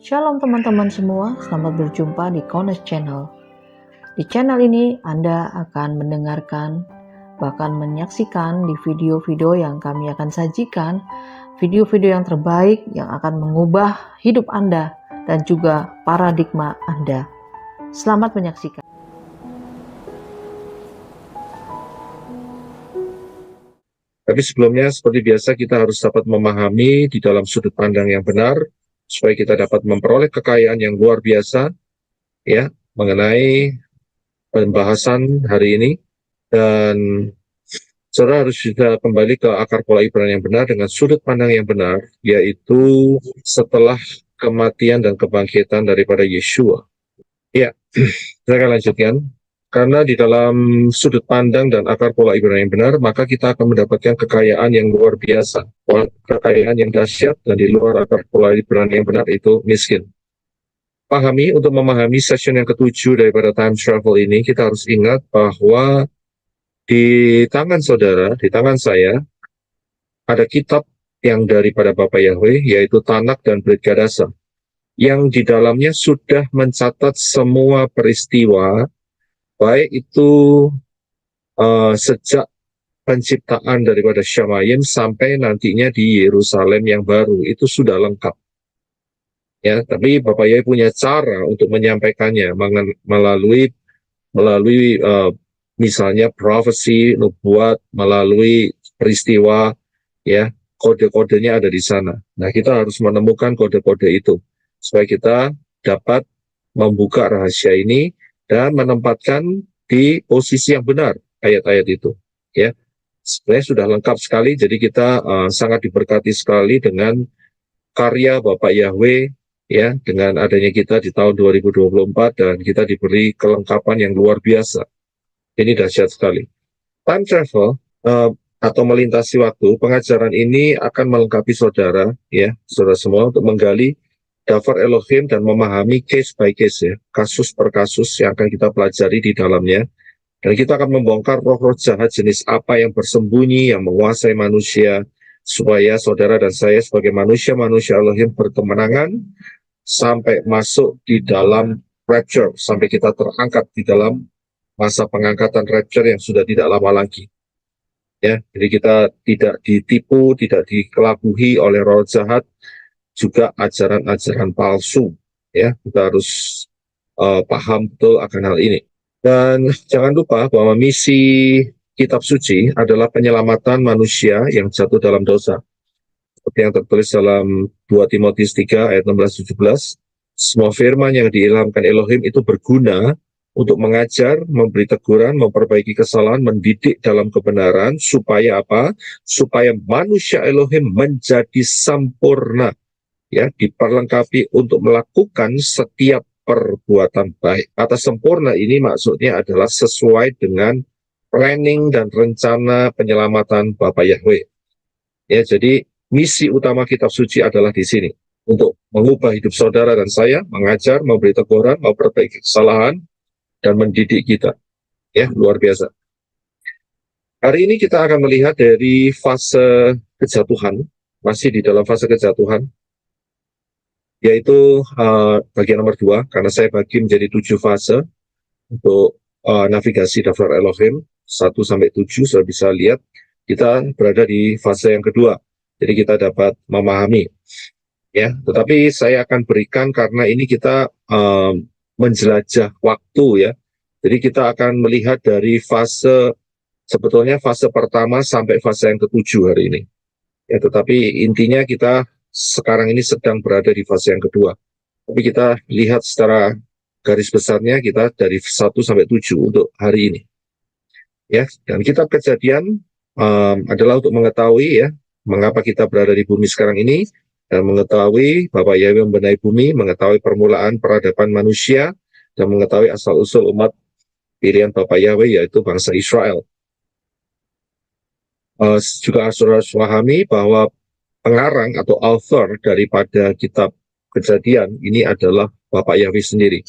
Shalom teman-teman semua, selamat berjumpa di Kones Channel. Di channel ini Anda akan mendengarkan, bahkan menyaksikan di video-video yang kami akan sajikan, video-video yang terbaik yang akan mengubah hidup Anda dan juga paradigma Anda. Selamat menyaksikan. Tapi sebelumnya, seperti biasa, kita harus dapat memahami di dalam sudut pandang yang benar, supaya kita dapat memperoleh kekayaan yang luar biasa, ya, mengenai pembahasan hari ini. Dan saudara harus juga kembali ke akar pola Ibrani yang benar dengan sudut pandang yang benar, yaitu setelah kematian dan kebangkitan daripada Yeshua. Ya, saya akan lanjutkan. Karena di dalam sudut pandang dan akar pola Ibrani yang benar, maka kita akan mendapatkan kekayaan yang luar biasa, kekayaan yang dahsyat, dan di luar akar pola Ibrani yang benar itu miskin. Untuk memahami session yang ketujuh daripada time travel ini, kita harus ingat bahwa di tangan saudara, di tangan saya, ada kitab yang daripada Bapak Yahweh, yaitu Tanak dan Brit Gadasa, yang di dalamnya sudah mencatat semua peristiwa, baik itu sejak penciptaan daripada Syamayim sampai nantinya di Yerusalem yang baru, itu sudah lengkap. Ya, tapi Bapak Yahweh punya cara untuk menyampaikannya melalui misalnya profesi, nubuat, melalui peristiwa, ya, kode-kodenya ada di sana. Nah, kita harus menemukan kode-kode itu supaya kita dapat membuka rahasia ini dan menempatkan di posisi yang benar ayat-ayat itu, ya. Sebenarnya sudah lengkap sekali, jadi kita sangat diberkati sekali dengan karya Bapak Yahweh, ya, dengan adanya kita di tahun 2024, dan kita diberi kelengkapan yang luar biasa. Ini dahsyat sekali. Time travel atau melintasi waktu, pengajaran ini akan melengkapi saudara, ya, saudara semua, untuk menggali Dafar Elohim dan memahami case by case, ya, kasus per kasus yang akan kita pelajari di dalamnya. Dan kita akan membongkar roh-roh jahat jenis apa yang bersembunyi, yang menguasai manusia, supaya saudara dan saya sebagai manusia-manusia Elohim berkemenangan sampai masuk di dalam rapture, sampai kita terangkat di dalam masa pengangkatan rapture yang sudah tidak lama lagi. Ya, jadi kita tidak ditipu, tidak dikelabuhi oleh roh jahat, juga ajaran-ajaran palsu. Ya, kita harus paham betul akan hal ini. Dan jangan lupa bahwa misi kitab suci adalah penyelamatan manusia yang jatuh dalam dosa. Seperti yang tertulis dalam 2 Timotius 3 ayat 16-17, semua firman yang diilhamkan Elohim itu berguna untuk mengajar, memberi teguran, memperbaiki kesalahan, mendidik dalam kebenaran, supaya apa? Supaya manusia Elohim menjadi sempurna, ya, diperlengkapi untuk melakukan setiap perbuatan baik. Kata sempurna ini maksudnya adalah sesuai dengan planning dan rencana penyelamatan Bapak Yahweh. Ya, jadi misi utama kitab suci adalah di sini, untuk mengubah hidup saudara dan saya, mengajar, memberi teguran, memperbaiki kesalahan, dan mendidik kita. Ya, luar biasa. Hari ini kita akan melihat dari fase kejatuhan, masih di dalam fase kejatuhan, yaitu bagian nomor 2, karena saya bagi menjadi 7 fase untuk navigasi Daftar Elohim 1-7. Sudah bisa lihat kita berada di fase yang kedua, jadi kita dapat memahami, ya. Tetapi saya akan berikan, karena ini kita menjelajah waktu, ya, jadi kita akan melihat dari sebetulnya fase pertama sampai fase yang ke-7 hari ini, ya. Tetapi intinya kita sekarang ini sedang berada di fase yang kedua. Tapi kita lihat secara garis besarnya, kita dari 1-7 untuk hari ini. Ya, dan kitab Kejadian adalah untuk mengetahui, ya, mengapa kita berada di bumi sekarang ini, dan mengetahui Bapak Yahweh membenahi bumi, mengetahui permulaan peradaban manusia, dan mengetahui asal-usul umat pilihan Bapak Yahweh, yaitu bangsa Israel. Juga saudara pahami bahwa pengarang atau author daripada kitab Kejadian ini adalah Bapak Yahweh sendiri.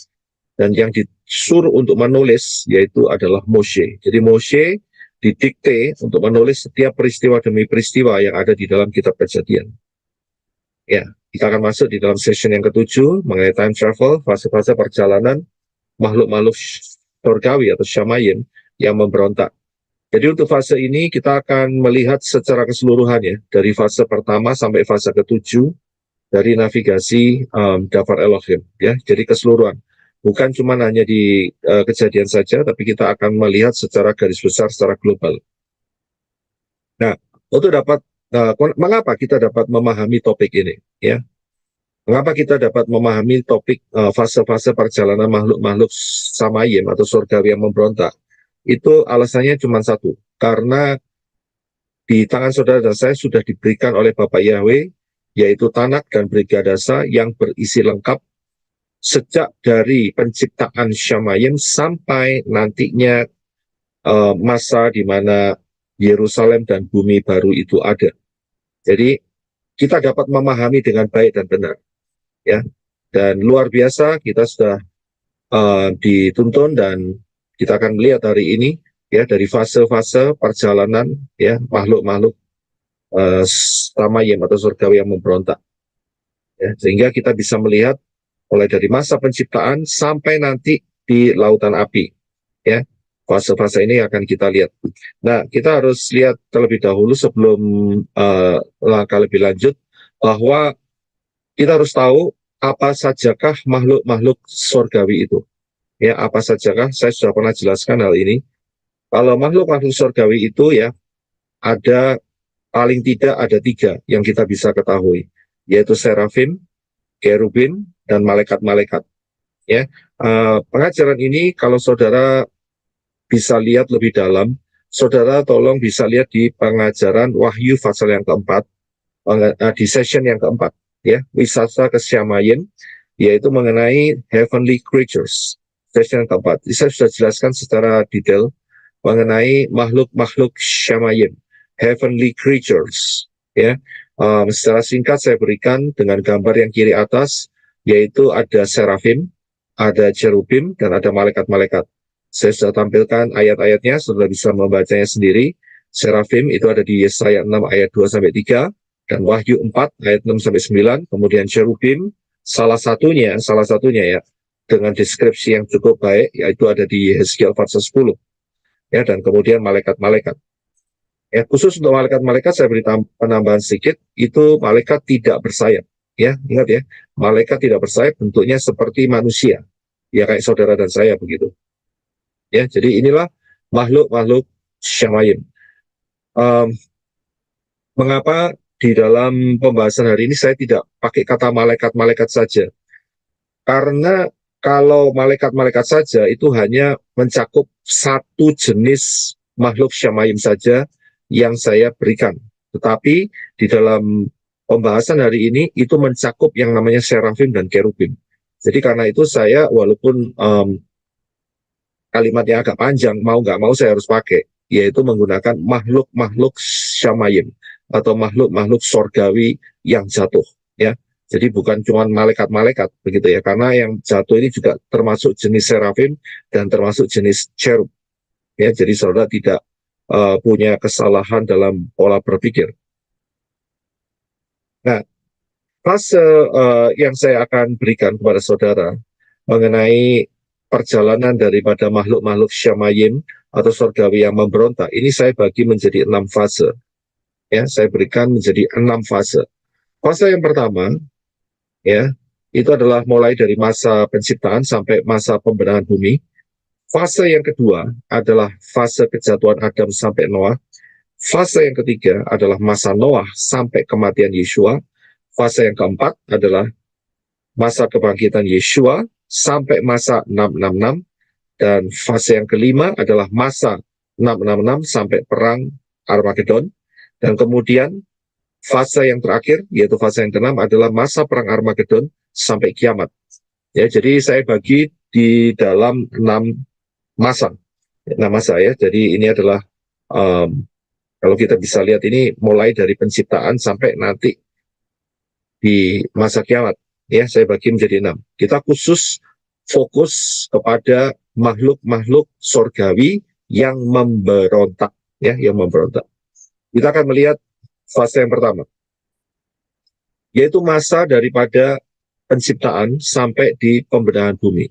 Dan yang disuruh untuk menulis yaitu adalah Moshe. Jadi Moshe didikte untuk menulis setiap peristiwa demi peristiwa yang ada di dalam kitab Kejadian. Ya, Kita akan masuk di dalam session yang ketujuh mengenai time travel, fase-fase perjalanan makhluk-makhluk surgawi atau Shamayim yang memberontak. Jadi untuk fase ini kita akan melihat secara keseluruhan ya, dari fase pertama sampai fase ketujuh dari navigasi Dafar Elohim ya. Jadi keseluruhan. Bukan cuma hanya di kejadian saja, tapi kita akan melihat secara garis besar, secara global. Nah, untuk dapat mengapa kita dapat memahami topik ini ya? Mengapa kita dapat memahami topik fase-fase perjalanan makhluk-makhluk Samayim atau surgawi yang memberontak? Itu alasannya cuma satu, karena di tangan saudara dan saya sudah diberikan oleh Bapak Yahweh, yaitu Tanak dan Brigadasa yang berisi lengkap sejak dari penciptaan Shamayim sampai nantinya masa di mana Yerusalem dan bumi baru itu ada. Jadi kita dapat memahami dengan baik dan benar, ya. Dan luar biasa kita sudah dituntun dan kita akan melihat hari ini, ya, dari fase-fase perjalanan, ya, makhluk-makhluk Samayim atau surgawi yang memberontak, ya, sehingga kita bisa melihat mulai dari masa penciptaan sampai nanti di lautan api, ya. Fase-fase ini akan kita lihat. Nah, kita harus lihat terlebih dahulu sebelum langkah lebih lanjut, bahwa kita harus tahu apa sajakah makhluk-makhluk surgawi itu. Ya, apa sajakah? Saya sudah pernah jelaskan hal ini. Kalau makhluk-makhluk surgawi itu ya, ada paling tidak ada 3 yang kita bisa ketahui, yaitu serafim, kerubim, dan malaikat-malaikat. Ya, pengajaran ini kalau saudara bisa lihat lebih dalam, saudara tolong bisa lihat di pengajaran Wahyu pasal yang keempat, di session yang keempat, ya, wisata ke Shamayim, yaitu mengenai heavenly creatures. Session yang keempat, saya sudah jelaskan secara detail mengenai makhluk-makhluk Shamayim, heavenly creatures, ya. Secara singkat saya berikan dengan gambar yang kiri atas, yaitu ada serafim, ada cherubim, dan ada malaikat-malaikat. Saya sudah tampilkan ayat-ayatnya, saudara bisa membacanya sendiri. Serafim itu ada di Yesaya 6 ayat 2-3, dan Wahyu 4 ayat 6-9. Kemudian cherubim, salah satunya ya, dengan deskripsi yang cukup baik, yaitu ada di Yeskiel pasal 10. Ya, dan kemudian malaikat-malaikat. Ya, khusus untuk malaikat-malaikat saya beri penambahan sedikit, itu malaikat tidak bersayap. Ya, ingat ya, malaikat tidak bersayap, bentuknya seperti manusia. Ya, kayak saudara dan saya begitu. Ya, jadi inilah makhluk-makhluk Shamayim. Mengapa di dalam pembahasan hari ini saya tidak pakai kata malaikat-malaikat saja? Karena kalau malaikat-malaikat saja itu hanya mencakup satu jenis makhluk Shamayim saja yang saya berikan. Tetapi di dalam pembahasan hari ini itu mencakup yang namanya serafim dan kerubim. Jadi karena itu saya walaupun kalimatnya agak panjang, mau nggak mau saya harus pakai, yaitu menggunakan makhluk-makhluk Shamayim atau makhluk-makhluk sorgawi yang jatuh, ya. Jadi bukan cuma malaikat-malaikat begitu ya, karena yang jatuh ini juga termasuk jenis serafim dan termasuk jenis cherub, ya. Jadi saudara tidak punya kesalahan dalam pola berpikir. Nah, fase yang saya akan berikan kepada saudara mengenai perjalanan daripada makhluk-makhluk Shamayim atau surgawi yang memberontak, ini saya bagi menjadi 6 fase. Ya, saya berikan menjadi 6 fase. Fase yang pertama, ya, itu adalah mulai dari masa penciptaan sampai masa pembenahan bumi. Fase yang kedua adalah fase kejatuhan Adam sampai Noah. Fase yang ketiga adalah masa Noah sampai kematian Yeshua. Fase yang keempat adalah masa kebangkitan Yeshua sampai masa 666. Dan fase yang kelima adalah masa 666 sampai perang Armageddon. Dan kemudian fase yang terakhir, yaitu fase yang keenam, adalah masa perang Armageddon sampai kiamat. Ya, jadi saya bagi di dalam 6 masa. 6 masa ya. Jadi ini adalah kalau kita bisa lihat ini mulai dari penciptaan sampai nanti di masa kiamat. Ya, saya bagi menjadi 6. Kita khusus fokus kepada makhluk-makhluk surgawi yang memberontak, ya, yang memberontak. Kita akan melihat fase yang pertama, yaitu masa daripada penciptaan sampai di pembenahan bumi.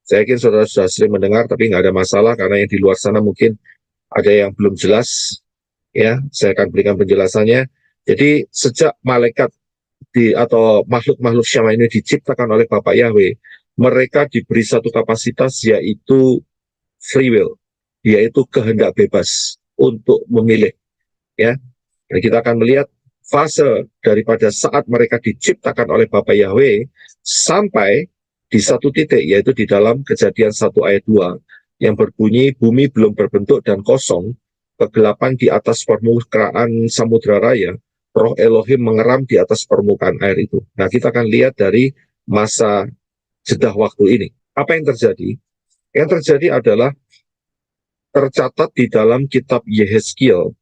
Saya yakin saudara sudah sering mendengar, tapi nggak ada masalah karena yang di luar sana mungkin ada yang belum jelas. Ya, saya akan berikan penjelasannya. Jadi sejak malaikat atau makhluk-makhluk syama ini diciptakan oleh Bapak Yahweh, mereka diberi satu kapasitas yaitu free will, yaitu kehendak bebas untuk memilih. Ya, dan kita akan melihat fase daripada saat mereka diciptakan oleh Bapak Yahweh sampai di satu titik, yaitu di dalam Kejadian 1 ayat 2 yang berbunyi, bumi belum berbentuk dan kosong, kegelapan di atas permukaan samudra raya, roh Elohim mengeram di atas permukaan air itu. Nah, kita akan lihat dari masa jeda waktu ini. Apa yang terjadi? Yang terjadi adalah tercatat di dalam kitab Yehezkiel,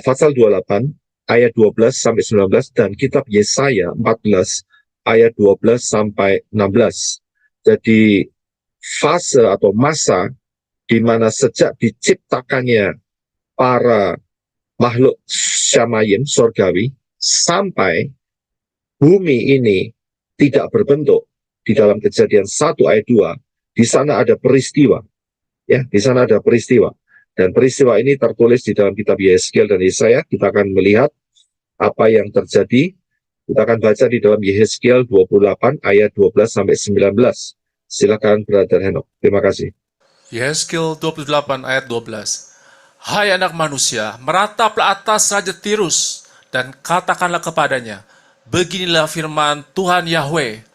pasal 28, ayat 12 sampai 19, dan kitab Yesaya 14, ayat 12 sampai 16. Jadi, fase atau masa di mana sejak diciptakannya para makhluk syamayim, sorgawi, sampai bumi ini tidak berbentuk, di dalam Kejadian 1 ayat 2, di sana ada peristiwa. Ya, di sana ada peristiwa. Dan peristiwa ini tertulis di dalam kitab Yehezkiel dan Yesaya. Kita akan melihat apa yang terjadi. Kita akan baca di dalam Yehezkiel 28 ayat 12 sampai 19. Silakan Brother Henok. Terima kasih. Yehezkiel 28 ayat 12. Hai anak manusia, merataplah atas Raja Tirus, dan katakanlah kepadanya, beginilah firman Tuhan Yahweh,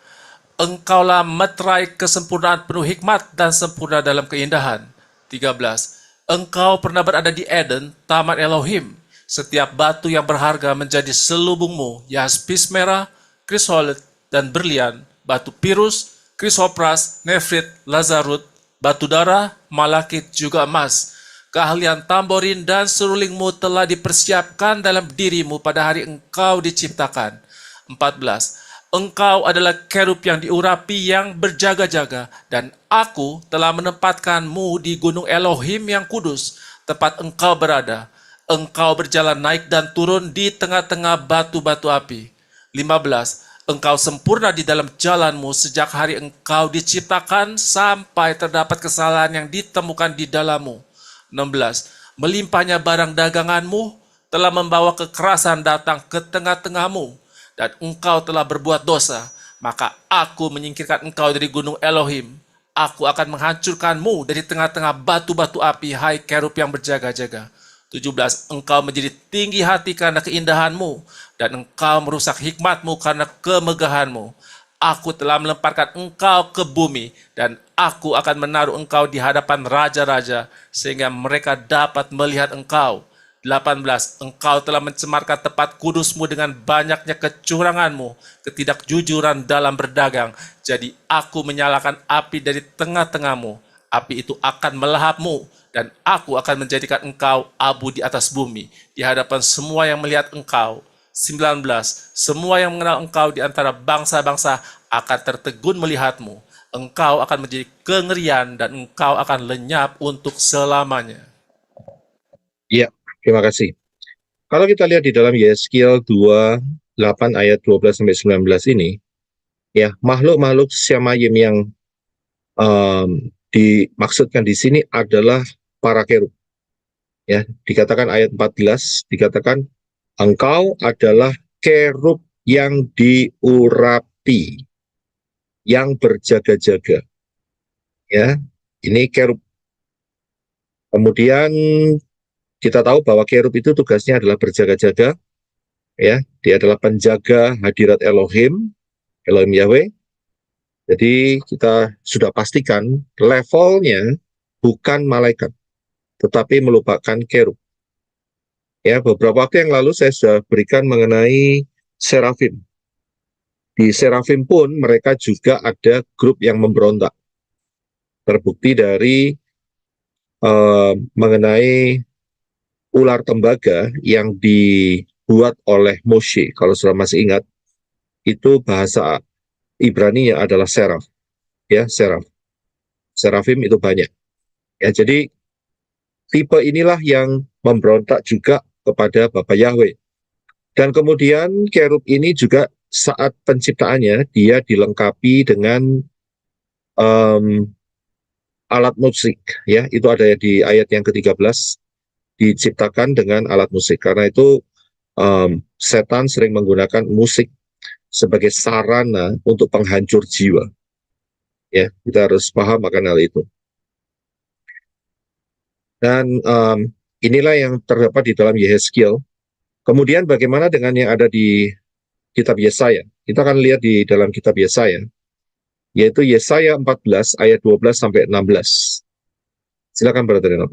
engkaulah meterai kesempurnaan penuh hikmat dan sempurna dalam keindahan. 13. Engkau pernah berada di Eden, taman Elohim. Setiap batu yang berharga menjadi selubungmu, yaspis merah, krisolit, dan berlian, batu pirus, krisopras, nefrit, lazarut, batu darah, malakit, juga emas. Keahlian tamborin dan serulingmu telah dipersiapkan dalam dirimu pada hari engkau diciptakan. 14. Engkau adalah kerub yang diurapi yang berjaga-jaga, dan aku telah menempatkanmu di gunung Elohim yang kudus, tempat engkau berada. Engkau berjalan naik dan turun di tengah-tengah batu-batu api. 15. Engkau sempurna di dalam jalanmu sejak hari engkau diciptakan sampai terdapat kesalahan yang ditemukan di dalammu. 16. Melimpahnya barang daganganmu telah membawa kekerasan datang ke tengah-tengahmu, dan engkau telah berbuat dosa, maka aku menyingkirkan engkau dari gunung Elohim. Aku akan menghancurkanmu dari tengah-tengah batu-batu api, hai kerub yang berjaga-jaga. 17. Engkau menjadi tinggi hati karena keindahanmu, dan engkau merusak hikmatmu karena kemegahanmu. Aku telah melemparkan engkau ke bumi, dan aku akan menaruh engkau di hadapan raja-raja, sehingga mereka dapat melihat engkau. 18. Engkau telah mencemarkan tempat kudusmu dengan banyaknya kecuranganmu, ketidakjujuran dalam berdagang. Jadi aku menyalakan api dari tengah-tengahmu. Api itu akan melahapmu, dan aku akan menjadikan engkau abu di atas bumi, di hadapan semua yang melihat engkau. 19. Semua yang mengenal engkau di antara bangsa-bangsa akan tertegun melihatmu. Engkau akan menjadi kengerian, dan engkau akan lenyap untuk selamanya. Ya, terima kasih. Kalau kita lihat di dalam Yehezkiel 28 ayat 12 sampai 19 ini, ya, makhluk-makhluk syamayim yang dimaksudkan di sini adalah para kerub. Ya, dikatakan ayat 14, dikatakan engkau adalah kerub yang diurapi, yang berjaga-jaga. Ya, ini kerub. Kemudian kita tahu bahwa kerub itu tugasnya adalah berjaga-jaga. Ya, dia adalah penjaga hadirat Elohim, Elohim Yahweh. Jadi kita sudah pastikan levelnya bukan malaikat, tetapi merupakan kerub. Ya, beberapa waktu yang lalu saya sudah berikan mengenai serafim. Di serafim pun mereka juga ada grup yang memberontak. Terbukti dari mengenai ular tembaga yang dibuat oleh Moshe. Kalau sudah masih ingat, itu bahasa Ibrani-nya adalah seraf. Ya, seraf. Serafim itu banyak. Ya, jadi tipe inilah yang memberontak juga kepada Bapak Yahweh. Dan kemudian kerub ini juga saat penciptaannya dia dilengkapi dengan alat musik, ya, itu ada di ayat yang ke-13, diciptakan dengan alat musik. Karena itu setan sering menggunakan musik sebagai sarana untuk penghancur jiwa. Ya, kita harus paham akan hal itu. Dan inilah yang terdapat di dalam Yehezkiel. Kemudian bagaimana dengan yang ada di kitab Yesaya? Kita akan lihat di dalam kitab Yesaya, yaitu Yesaya 14 ayat 12 sampai 16. Silakan Brother Reno.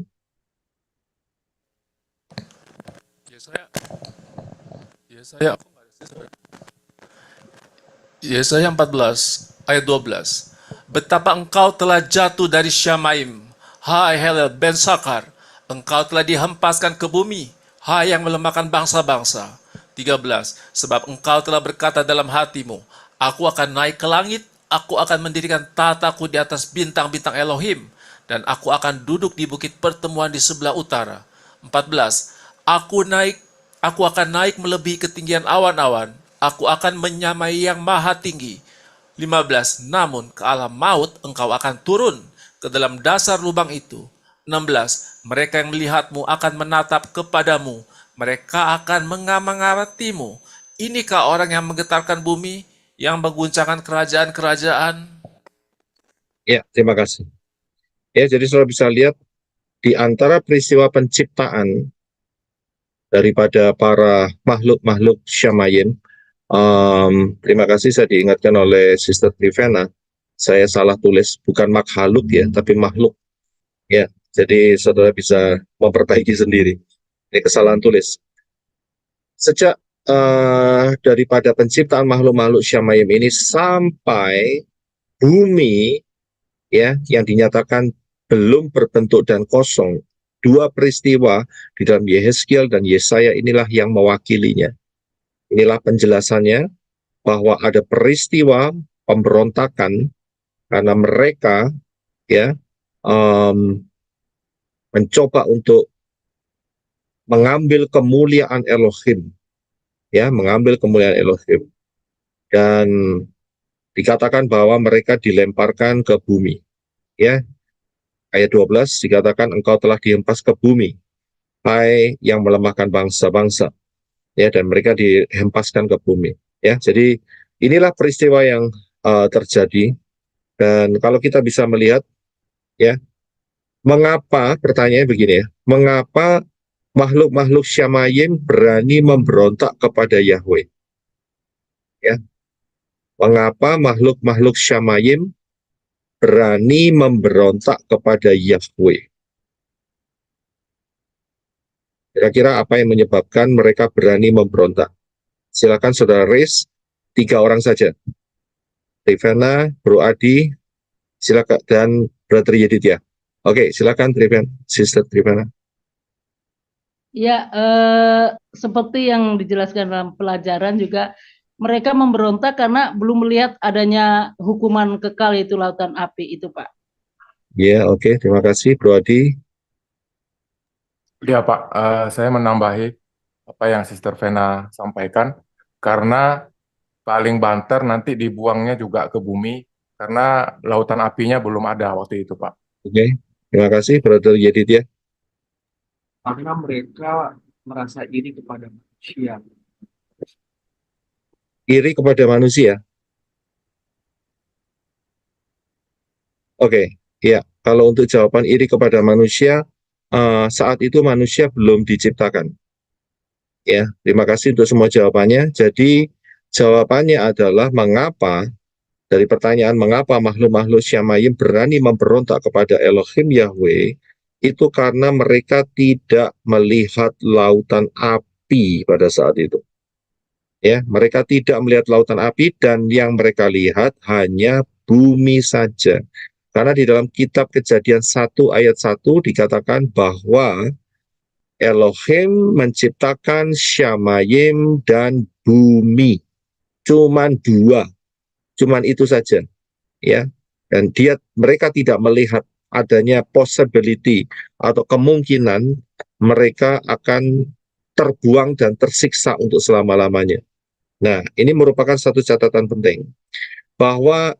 Yesaya 14 ayat 12. Betapa engkau telah jatuh dari Syamaim, hai Helel ben Sakar, engkau telah dihempaskan ke bumi, hai yang melemahkan bangsa-bangsa. 13. Sebab engkau telah berkata dalam hatimu, aku akan naik ke langit, aku akan mendirikan tataku di atas bintang-bintang Elohim, dan aku akan duduk di bukit pertemuan di sebelah utara. 14. Aku akan naik melebihi ketinggian awan-awan, aku akan menyamai yang maha tinggi. 15. Namun ke alam maut engkau akan turun ke dalam dasar lubang itu. 16. Mereka yang melihatmu akan menatap kepadamu, mereka akan mengamatimu. Inikah orang yang menggetarkan bumi, yang mengguncangkan kerajaan-kerajaan? Ya, terima kasih. Ya, jadi saudara bisa lihat di antara peristiwa penciptaan daripada para makhluk-makhluk Syamayim. Terima kasih, saya diingatkan oleh Sister Trivena, saya salah tulis, bukan makhluk ya, tapi makhluk. Ya, jadi saudara bisa memperbaiki sendiri. Ini kesalahan tulis. Sejak daripada penciptaan makhluk-makhluk Syamayim ini sampai bumi, ya, yang dinyatakan belum berbentuk dan kosong, dua peristiwa di dalam Yehezkiel dan Yesaya inilah yang mewakilinya. Inilah penjelasannya bahwa ada peristiwa pemberontakan karena mereka, ya, mencoba untuk mengambil kemuliaan Elohim, ya, mengambil kemuliaan Elohim, dan dikatakan bahwa mereka dilemparkan ke bumi, ya. Ayat 12 dikatakan engkau telah dihempas ke bumi, hai yang melemahkan bangsa-bangsa, ya, dan mereka dihempaskan ke bumi, ya. Jadi inilah peristiwa yang terjadi. Dan kalau kita bisa melihat, ya, mengapa, pertanyaannya begini ya, mengapa makhluk-makhluk Syamayim berani memberontak kepada Yahweh, ya, mengapa makhluk-makhluk Syamayim berani memberontak kepada Yahweh? Kira-kira apa yang menyebabkan mereka berani memberontak? Silakan saudara raise 3 orang saja. Trivena, Bro Adi, silakan, dan Brother Yeditya. Oke, silakan Trivena, Sister Trivena. Ya, seperti yang dijelaskan dalam pelajaran juga, mereka memberontak karena belum melihat adanya hukuman kekal, yaitu lautan api itu, Pak. Ya, oke, terima kasih Bro Adi. Ya Pak, saya menambahi apa yang Sister Vena sampaikan, karena paling banter nanti dibuangnya juga ke bumi, karena lautan apinya belum ada waktu itu Pak. Oke, terima kasih Brother Yeditya. Karena mereka merasa iri kepada manusia. Iri kepada manusia. Oke, ya, kalau untuk jawaban iri kepada manusia, saat itu manusia belum diciptakan. Ya, terima kasih untuk semua jawabannya. Jadi jawabannya adalah mengapa, dari pertanyaan mengapa makhluk-makhluk Syamayim berani memberontak kepada Elohim Yahweh, itu karena mereka tidak melihat lautan api pada saat itu. Ya, mereka tidak melihat lautan api, dan yang mereka lihat hanya bumi saja. Karena di dalam kitab Kejadian 1 ayat 1 dikatakan bahwa Elohim menciptakan Syamayim dan bumi. Cuman 2. Cuman itu saja. Ya. Dan mereka tidak melihat adanya possibility atau kemungkinan mereka akan terbuang dan tersiksa untuk selama-lamanya. Nah, ini merupakan satu catatan penting, bahwa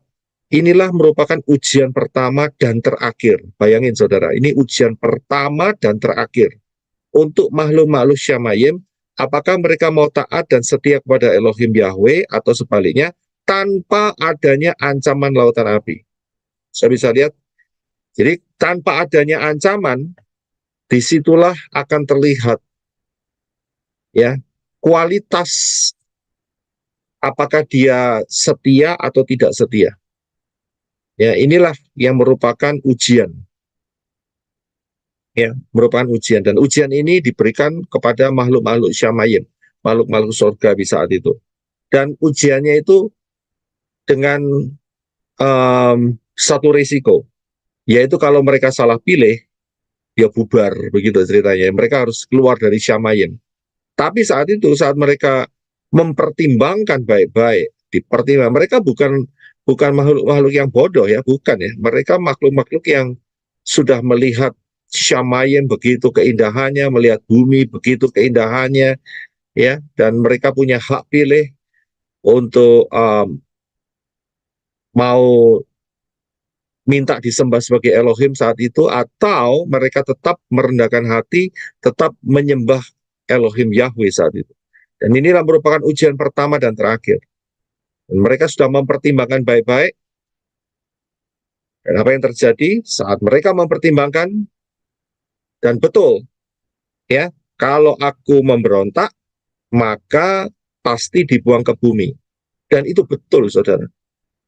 inilah merupakan ujian pertama dan terakhir. Bayangin saudara, ini ujian pertama dan terakhir untuk makhluk-makhluk Syamayim, apakah mereka mau taat dan setia kepada Elohim Yahweh atau sebaliknya, tanpa adanya ancaman lautan api. Saya bisa lihat, jadi tanpa adanya ancaman, disitulah akan terlihat ya kualitas apakah dia setia atau tidak setia. Ya, inilah yang merupakan ujian. Ya, merupakan ujian, dan ujian ini diberikan kepada makhluk-makhluk Syamayim, makhluk-makhluk surga di saat itu. Dan ujiannya itu dengan satu risiko, yaitu kalau mereka salah pilih, ya bubar, begitu ceritanya. Mereka harus keluar dari Syamayim. Tapi saat itu, saat mereka mempertimbangkan baik-baik, dipertimbangkan, mereka bukan makhluk-makhluk yang bodoh ya, bukan ya. Mereka makhluk-makhluk yang sudah melihat Syamayim begitu keindahannya, melihat bumi begitu keindahannya, ya, dan mereka punya hak pilih untuk mau minta disembah sebagai Elohim saat itu, atau mereka tetap merendahkan hati, tetap menyembah Elohim Yahweh saat itu. Dan inilah merupakan ujian pertama dan terakhir. Dan mereka sudah mempertimbangkan baik-baik. Dan apa yang terjadi saat mereka mempertimbangkan, dan betul, ya, kalau aku memberontak, maka pasti dibuang ke bumi. Dan itu betul, saudara.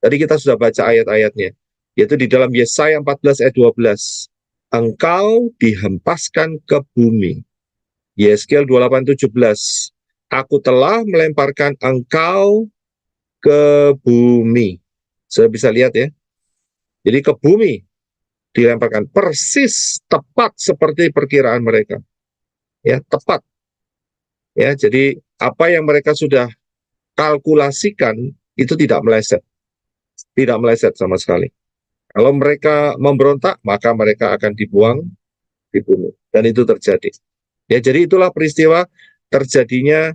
Tadi kita sudah baca ayat-ayatnya, yaitu di dalam Yesaya 14 ayat 12. Engkau dihempaskan ke bumi. Yeskiel 28:17. Aku telah melemparkan engkau ke bumi. Saya bisa lihat ya. Jadi ke bumi dilemparkan, persis tepat seperti perkiraan mereka. Ya, tepat. Ya, jadi apa yang mereka sudah kalkulasikan itu tidak meleset. Tidak meleset sama sekali. Kalau mereka memberontak, maka mereka akan dibuang di bumi. Dan itu terjadi. Ya, jadi itulah peristiwa terjadinya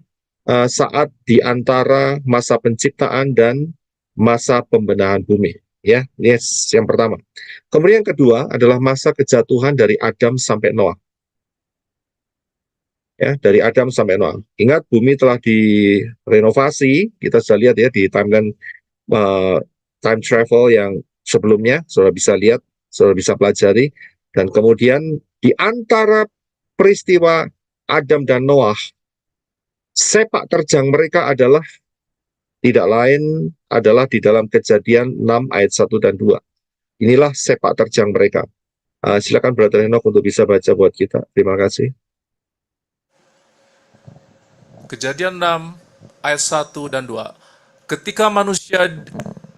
saat di antara masa penciptaan dan masa pembenahan bumi. Ya, yes, yang pertama. Kemudian yang kedua adalah masa kejatuhan dari Adam sampai Noah. Ya, dari Adam sampai Noah. Ingat, bumi telah direnovasi. Kita sudah lihat ya di timeline time travel yang sebelumnya, saudara bisa lihat, saudara bisa pelajari. Dan kemudian di antara peristiwa Adam dan Noah, sepak terjang mereka adalah tidak lain adalah di dalam Kejadian 6 ayat 1 dan 2. Inilah sepak terjang mereka. Silakan Brother Henok untuk bisa baca buat kita. Terima kasih. Kejadian 6 ayat 1 dan 2.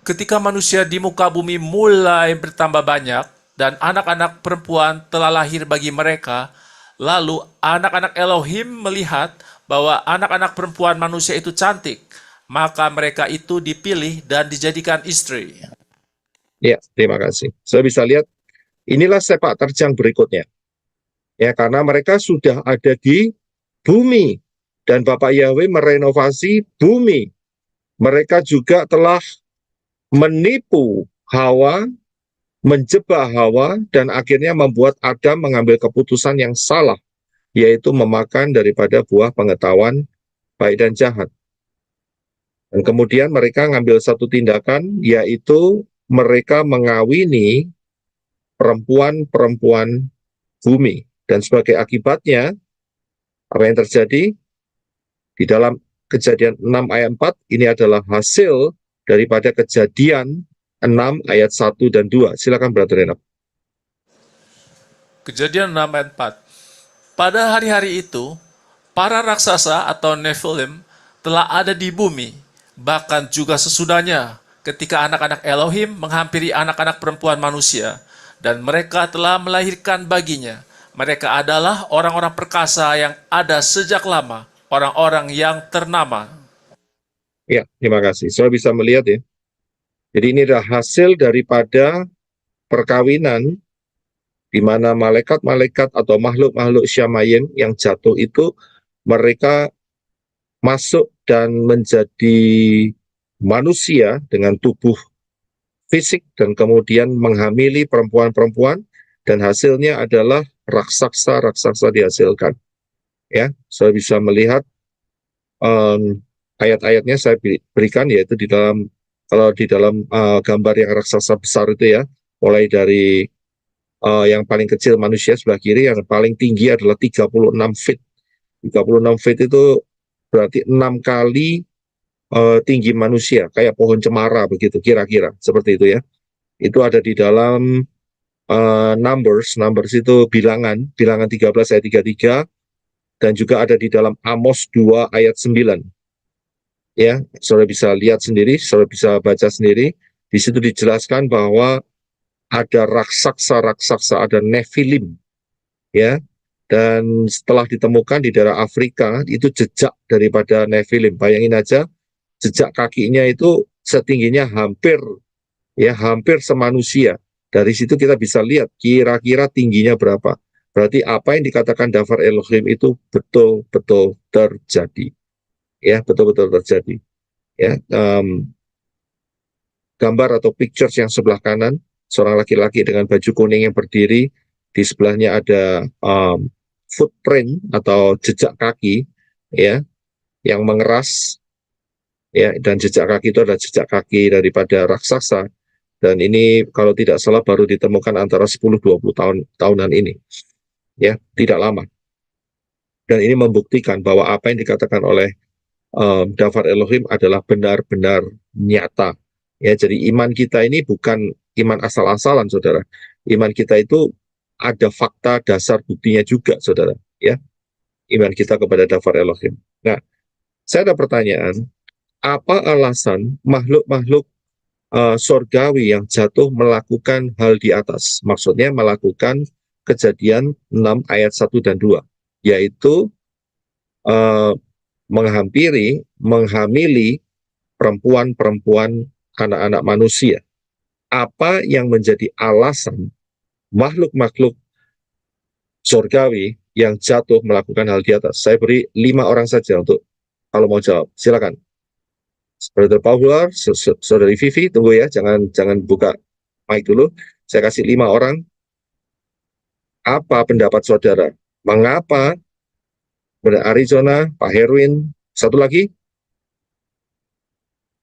Ketika manusia di muka bumi mulai bertambah banyak dan anak-anak perempuan telah lahir bagi mereka, lalu anak-anak Elohim melihat bahwa anak-anak perempuan manusia itu cantik, maka mereka itu dipilih dan dijadikan istri. Ya, terima kasih. Saya bisa lihat, inilah sepak terjang berikutnya. Ya, karena mereka sudah ada di bumi. Dan Bapak Yahweh merenovasi bumi. Mereka juga telah menipu Hawa, menjebak Hawa, dan akhirnya membuat Adam mengambil keputusan yang salah, yaitu memakan daripada buah pengetahuan baik dan jahat. Dan kemudian mereka mengambil satu tindakan, yaitu mereka mengawini perempuan-perempuan bumi. Dan sebagai akibatnya, apa yang terjadi? Di dalam Kejadian 6 ayat 4, ini adalah hasil daripada Kejadian 6 ayat 1 dan 2. Silakan Brother Renok. Kejadian 6 ayat 4. Pada hari-hari itu, para raksasa atau Nephilim telah ada di bumi, bahkan juga sesudahnya ketika anak-anak Elohim menghampiri anak-anak perempuan manusia, dan mereka telah melahirkan baginya. Mereka adalah orang-orang perkasa yang ada sejak lama, orang-orang yang ternama. Ya, terima kasih. Saya bisa melihat ya. Jadi ini adalah hasil daripada perkawinan di mana malaikat-malaikat atau makhluk-makhluk Syamayim yang jatuh itu mereka masuk dan menjadi manusia dengan tubuh fisik dan kemudian menghamili perempuan-perempuan dan hasilnya adalah raksasa-raksasa dihasilkan. Ya, saya bisa melihat ayat-ayatnya saya berikan, yaitu di dalam, kalau di dalam gambar yang raksasa besar itu ya, mulai dari yang paling kecil manusia sebelah kiri, yang paling tinggi adalah 36 feet. 36 feet itu berarti 6 kali tinggi manusia, kayak pohon cemara begitu kira-kira, seperti itu ya. Itu ada di dalam Numbers itu bilangan 13 ayat 33, dan juga ada di dalam Amos 2 ayat 9. Ya, saudara bisa lihat sendiri, saudara bisa baca sendiri. Di situ dijelaskan bahwa ada raksasa-raksasa, ada Nephilim, ya. Dan setelah ditemukan di daerah Afrika, itu jejak daripada Nephilim. Bayangin aja, jejak kakinya itu setingginya hampir semanusia. Dari situ kita bisa lihat kira-kira tingginya berapa. Berarti apa yang dikatakan Dafar Elohim itu betul-betul terjadi. Ya, betul-betul terjadi. Ya, gambar atau pictures yang sebelah kanan, seorang laki-laki dengan baju kuning yang berdiri, di sebelahnya ada footprint atau jejak kaki, ya, yang mengeras, ya, dan jejak kaki itu adalah jejak kaki daripada raksasa. Dan ini kalau tidak salah baru ditemukan antara 10-20 tahunan ini, ya, tidak lama. Dan ini membuktikan bahwa apa yang dikatakan oleh Dafar Elohim adalah benar-benar nyata. Ya, jadi iman kita ini bukan iman asal-asalan, saudara. Iman kita itu ada fakta dasar buktinya juga, saudara. Ya, iman kita kepada Dafar Elohim. Nah, saya ada pertanyaan, apa alasan makhluk-makhluk sorgawi yang jatuh melakukan hal di atas? Maksudnya melakukan Kejadian 6 ayat 1 dan 2, yaitu menghamili perempuan-perempuan, anak-anak manusia. Apa yang menjadi alasan makhluk-makhluk sorgawi yang jatuh melakukan hal di atas? Saya beri 5 orang saja untuk kalau mau jawab. Silakan. Brother Paul, Saudari Vivi, tunggu ya, jangan buka mic dulu. Saya kasih 5 orang. Apa pendapat saudara? Mengapa Brother Arizona, Pak Herwin, satu lagi?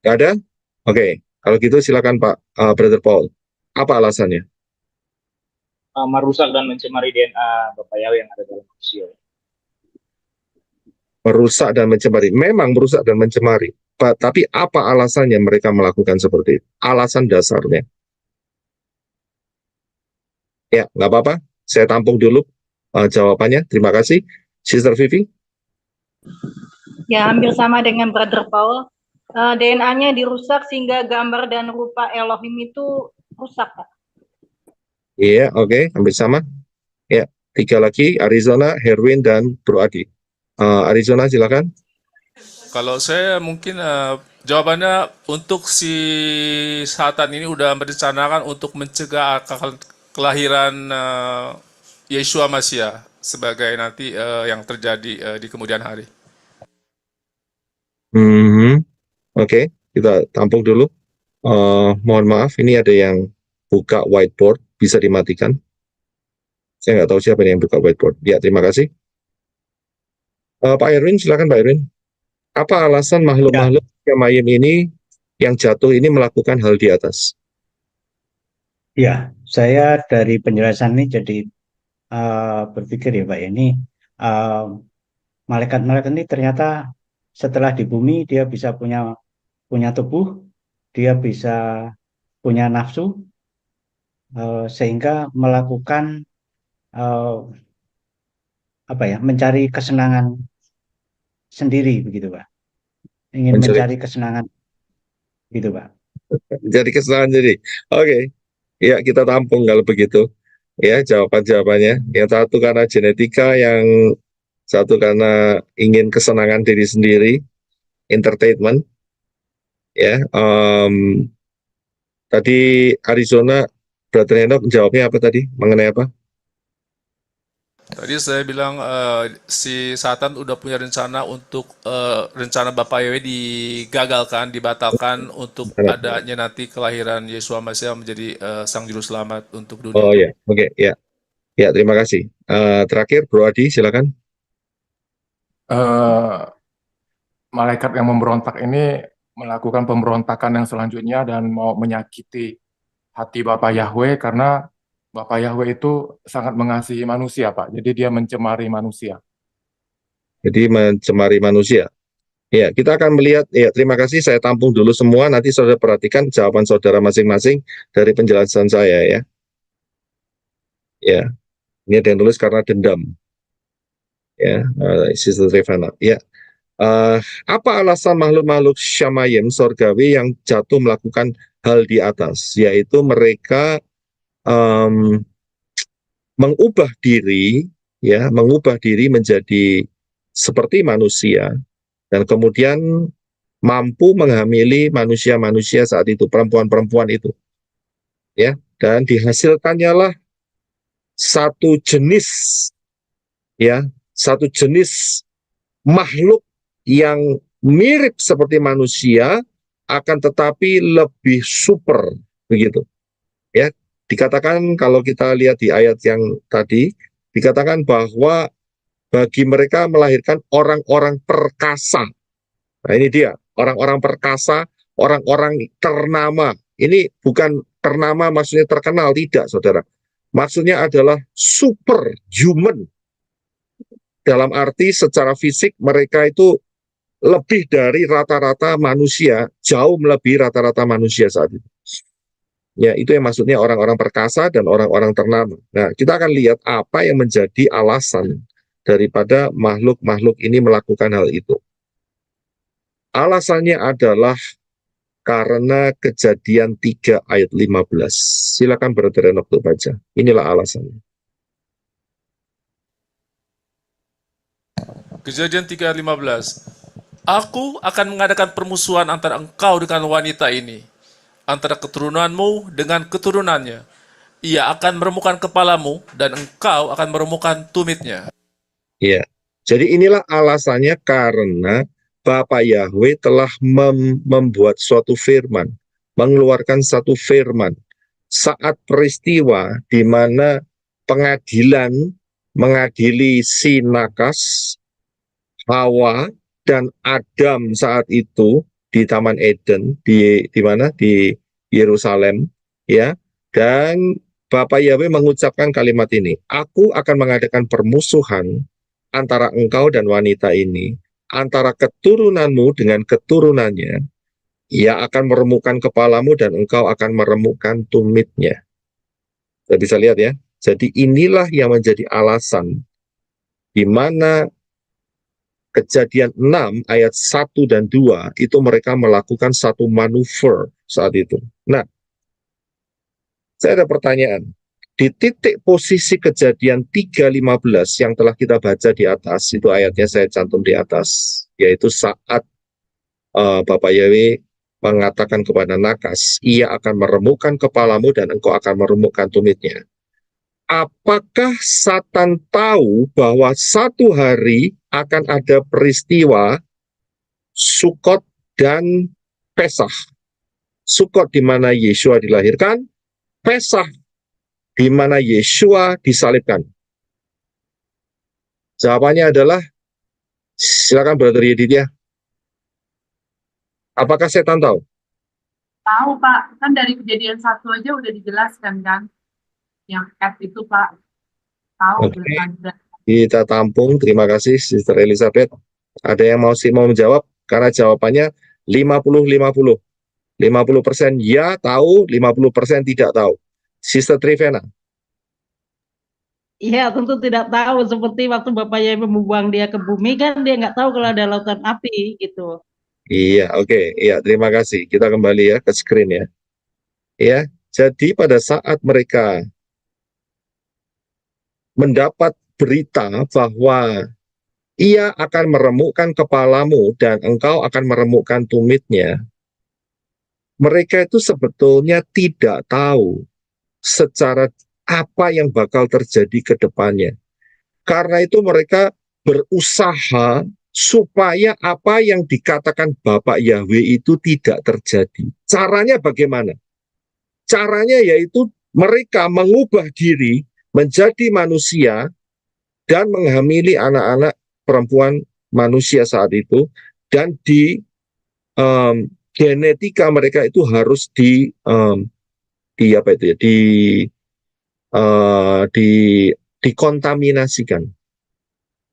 Gak ada? Oke, kalau gitu silakan Pak Brother Paul. Apa alasannya? Merusak dan mencemari DNA Bapak Yahweh yang ada dalam manusia. Merusak dan mencemari. Memang merusak dan mencemari. Tapi apa alasannya mereka melakukan seperti itu? Alasan dasarnya. Ya, nggak apa-apa. Saya tampung dulu jawabannya. Terima kasih. Sister Vivi? Ya, hampir sama dengan Brother Paul. DNA-nya dirusak sehingga gambar dan rupa Elohim itu rusak, Pak. Iya, oke. Hampir sama. Ya, 3 lagi. Arizona, Herwin, dan Bro Adi. Arizona, silakan. Kalau saya mungkin jawabannya untuk si Satan ini udah merencanakan untuk mencegah kelahiran Yeshua Mashiach sebagai nanti yang terjadi di kemudian hari. Oke, kita tampung dulu. Mohon maaf, ini ada yang buka whiteboard, bisa dimatikan. Saya nggak tahu siapa yang buka whiteboard. Ya, terima kasih. Pak Erwin, silakan Pak Erwin. Apa alasan makhluk-makhluk Yamayim ini yang jatuh ini melakukan hal di atas? Ya, saya dari penjelasan ini jadi berpikir ya Pak, ini malaikat-malaikat ini ternyata setelah di bumi dia bisa punya tubuh, dia bisa punya nafsu, sehingga melakukan mencari kesenangan sendiri begitu Pak. Ingin mencari kesenangan gitu Pak. Jadi kesenangan jadi. Oke. Ya, kita tampung kalau begitu. Ya, jawabannya. Yang satu karena genetika, yang satu karena ingin kesenangan diri sendiri, entertainment. Ya, tadi Arizona, Brother Enoch jawabnya apa tadi? Mengenai apa? Tadi saya bilang si Satan udah punya rencana untuk rencana Bapak Yahweh digagalkan, dibatalkan untuk adanya nanti kelahiran Yesua Mesih menjadi Sang Juru Selamat untuk dunia. Oh ya, oke, ya. Ya, terima kasih. Terakhir, Bro Adi, silakan. Eh, Malaikat yang memberontak ini melakukan pemberontakan yang selanjutnya dan mau menyakiti hati Bapak Yahweh karena Bapak Yahweh itu sangat mengasihi manusia, Pak. Jadi dia mencemari manusia. Jadi mencemari manusia. Ya, kita akan melihat, ya terima kasih, saya tampung dulu semua, nanti saudara perhatikan jawaban saudara masing-masing dari penjelasan saya ya. Ya, ini ada yang tulis karena dendam. Ya, Sister Trivana. Ya, apa alasan makhluk-makhluk Syamayim, sorgawi yang jatuh melakukan hal di atas? Yaitu mereka mengubah diri, ya, mengubah diri menjadi seperti manusia, dan kemudian mampu menghamili manusia-manusia saat itu, perempuan-perempuan itu, ya, dan dihasilkannya lah satu jenis, ya, satu jenis makhluk yang mirip seperti manusia, akan tetapi lebih super, begitu, ya. Dikatakan kalau kita lihat di ayat yang tadi, dikatakan bahwa bagi mereka melahirkan orang-orang perkasa. Nah ini dia, orang-orang perkasa, orang-orang ternama. Ini bukan ternama maksudnya terkenal, tidak saudara. Maksudnya adalah super human. Dalam arti secara fisik mereka itu lebih dari rata-rata manusia, jauh melebihi rata-rata manusia saat itu. Ya, itu yang maksudnya orang-orang perkasa dan orang-orang ternama. Nah, kita akan lihat apa yang menjadi alasan daripada makhluk-makhluk ini melakukan hal itu. Alasannya adalah karena Kejadian 3 ayat 15. Silakan Brother Enoch untuk baca. Inilah alasannya. Kejadian 3 ayat 15. Aku akan mengadakan permusuhan antara engkau dengan wanita ini, antara keturunanmu dengan keturunannya. Ia akan meremukkan kepalamu dan engkau akan meremukkan tumitnya. Ya, jadi inilah alasannya karena Bapak Yahweh telah membuat suatu firman, mengeluarkan satu firman saat peristiwa di mana pengadilan mengadili si Nakas, Hawa, dan Adam saat itu di Taman Eden di mana di Yerusalem, ya. Dan Bapak Yahweh mengucapkan kalimat ini, aku akan mengadakan permusuhan antara engkau dan wanita ini, antara keturunanmu dengan keturunannya. Ia akan meremukkan kepalamu dan engkau akan meremukkan tumitnya. Kita bisa lihat ya. Jadi inilah yang menjadi alasan di mana Kejadian 6 ayat 1 dan 2 itu mereka melakukan satu manuver saat itu. Nah, saya ada pertanyaan. Di titik posisi Kejadian 3:15 yang telah kita baca di atas, itu ayatnya saya cantum di atas, yaitu saat Bapak Yahweh mengatakan kepada Nakas, ia akan meremukkan kepalamu dan engkau akan meremukkan tumitnya. Apakah Satan tahu bahwa satu hari akan ada peristiwa Sukot dan Pesah? Sukot di mana Yesua dilahirkan, Pesah di mana Yesua disalibkan. Jawabannya adalah, silakan Brother Yedidya. Apakah setan tahu? Tahu Pak, kan dari Kejadian 1 aja udah dijelaskan kan, yang F itu Pak, tahu. Oke, kita tampung. Terima kasih Sister Elizabeth. Ada yang mau menjawab? Karena jawabannya 50-50. 50% ya tahu, 50% tidak tahu. Sister Trivena. Iya, tentu tidak tahu. Seperti waktu Bapak Yahweh membuang dia ke bumi, kan dia nggak tahu kalau ada lautan api, gitu. Iya, oke. Iya, terima kasih. Kita kembali ya ke screen ya. Ya, jadi pada saat mereka mendapat berita bahwa ia akan meremukkan kepalamu dan engkau akan meremukkan tumitnya, mereka itu sebetulnya tidak tahu secara apa yang bakal terjadi ke depannya. Karena itu mereka berusaha supaya apa yang dikatakan Bapak Yahweh itu tidak terjadi. Caranya bagaimana? Caranya yaitu mereka mengubah diri menjadi manusia dan menghamili anak-anak perempuan manusia saat itu, dan di genetika mereka itu harus dikontaminasikan.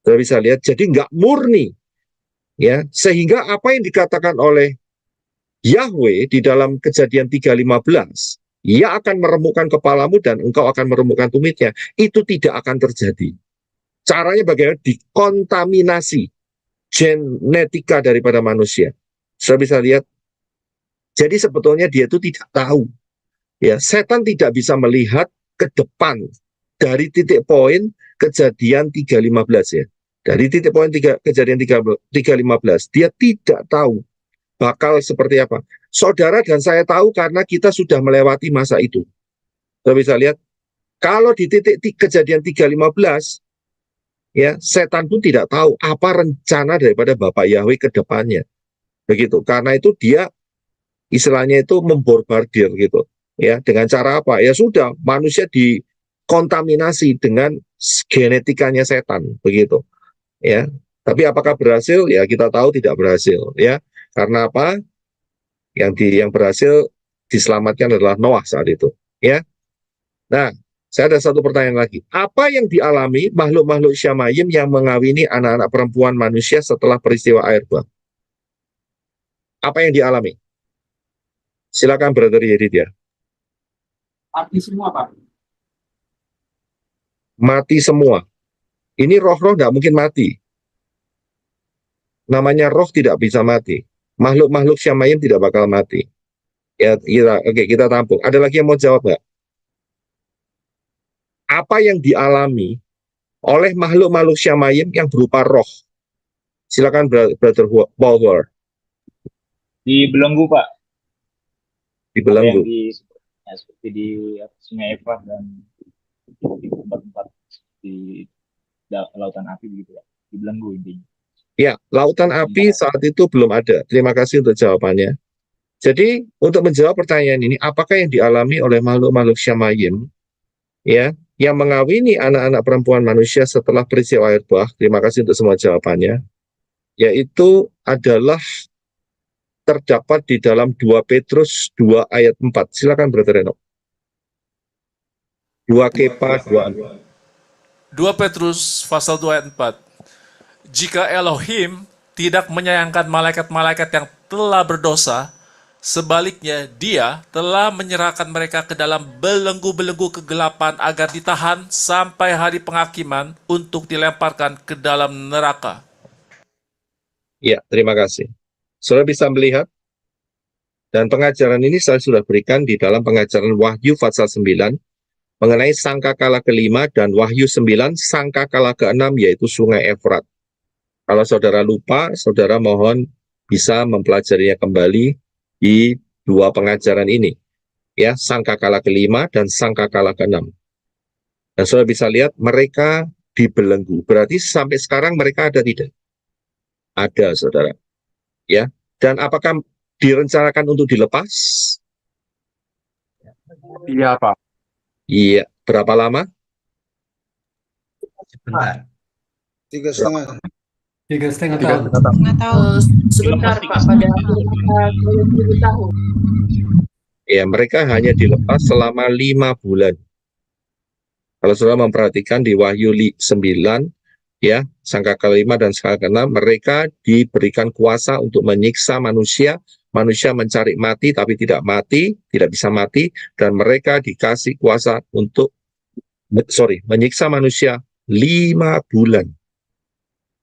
Kita bisa lihat, jadi nggak murni, ya, sehingga apa yang dikatakan oleh Yahweh di dalam Kejadian 3:15, ia akan meremukkan kepalamu dan engkau akan meremukkan tumitnya, itu tidak akan terjadi. Caranya bagaimana? Dikontaminasi genetika daripada manusia. Sudah bisa lihat. Jadi sebetulnya dia itu tidak tahu. Ya, setan tidak bisa melihat ke depan dari titik poin Kejadian 3:15 ya. Dari titik poin Kejadian 3:15, dia tidak tahu bakal seperti apa. Saudara dan saya tahu karena kita sudah melewati masa itu. Sudah bisa lihat. Kalau di titik Kejadian 3:15, ya, setan pun tidak tahu apa rencana daripada Bapak Yahweh ke depannya. Begitu. Karena itu dia istilahnya itu memborbardir gitu. Ya, dengan cara apa? Ya sudah, manusia dikontaminasi dengan genetikanya setan, begitu. Ya. Tapi apakah berhasil? Ya kita tahu tidak berhasil, ya. Karena apa? Yang berhasil diselamatkan adalah Noah saat itu, ya. Nah, saya ada satu pertanyaan lagi. Apa yang dialami makhluk-makhluk Syamayim yang mengawini anak-anak perempuan manusia setelah peristiwa air bah? Apa yang dialami? Silakan Brother Yedidya. Mati semua, Pak. Mati semua. Ini roh-roh nggak mungkin mati. Namanya roh tidak bisa mati. Makhluk-makhluk Syamayim tidak bakal mati. Ya, kita tampung. Ada lagi yang mau jawab nggak? Apa yang dialami oleh makhluk-makhluk Syamayim yang berupa roh? Silakan Brother Walwer. Dibelenggu, Pak. Dibelenggu. Seperti di Sungai Efrat dan di tempat-tempat di lautan api begitu, Pak. Dibelenggu intinya. Ya, lautan api saat itu belum ada. Terima kasih untuk jawabannya. Jadi, untuk menjawab pertanyaan ini, apakah yang dialami oleh makhluk-makhluk Syamayim, ya, yang mengawini anak-anak perempuan manusia setelah peristiwa air bah? Terima kasih untuk semua jawabannya. Yaitu adalah terdapat di dalam 2 Petrus 2 ayat 4. Silakan Brother Enoch. 2 Kepa 2. 2 Petrus pasal 2 ayat 4. Jika Elohim tidak menyayangkan malaikat-malaikat yang telah berdosa, sebaliknya Dia telah menyerahkan mereka ke dalam belenggu-belenggu kegelapan agar ditahan sampai hari penghakiman untuk dilemparkan ke dalam neraka. Ya, terima kasih. Saudara bisa melihat, dan pengajaran ini saya sudah berikan di dalam pengajaran Wahyu pasal 9, mengenai sangkakala kelima, dan Wahyu 9, sangkakala ke-6, yaitu Sungai Efrat. Kalau saudara lupa, saudara mohon bisa mempelajarinya kembali di 2 pengajaran ini. Ya, sangkakala kelima dan sangkakala ke-6. Dan saudara bisa lihat mereka dibelenggu. Berarti sampai sekarang mereka ada tidak? Ada, saudara. Ya, dan apakah direncanakan untuk dilepas? Iya, Pak. Iya. Berapa lama? Sebentar. 3,5. 3,5 tahun. Sebentar, Pak, pada 20 tahun. Ya, mereka hanya dilepas selama 5 bulan. Kalau saudara memperhatikan di Wahyu 9, ya, sangkakala 5 dan sangkakala 6, mereka diberikan kuasa untuk menyiksa manusia. Manusia mencari mati tapi tidak mati, tidak bisa mati, dan mereka dikasih kuasa untuk menyiksa manusia 5 bulan.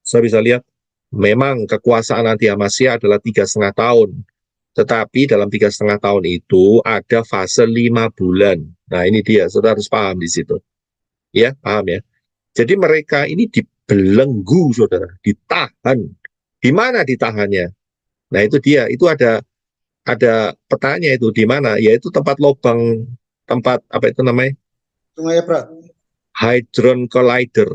Saya bisa lihat, memang kekuasaan anti-Hamasya adalah 3,5 tahun. Tetapi dalam 3,5 tahun itu ada fase 5 bulan. Nah ini dia, saudara harus paham di situ. Ya, paham ya. Jadi mereka ini dibelenggu, saudara, ditahan. Di mana ditahannya? Nah itu dia, itu ada petanya itu di mana? Yaitu tempat apa itu namanya? Sungai Efrat. Hadron Collider.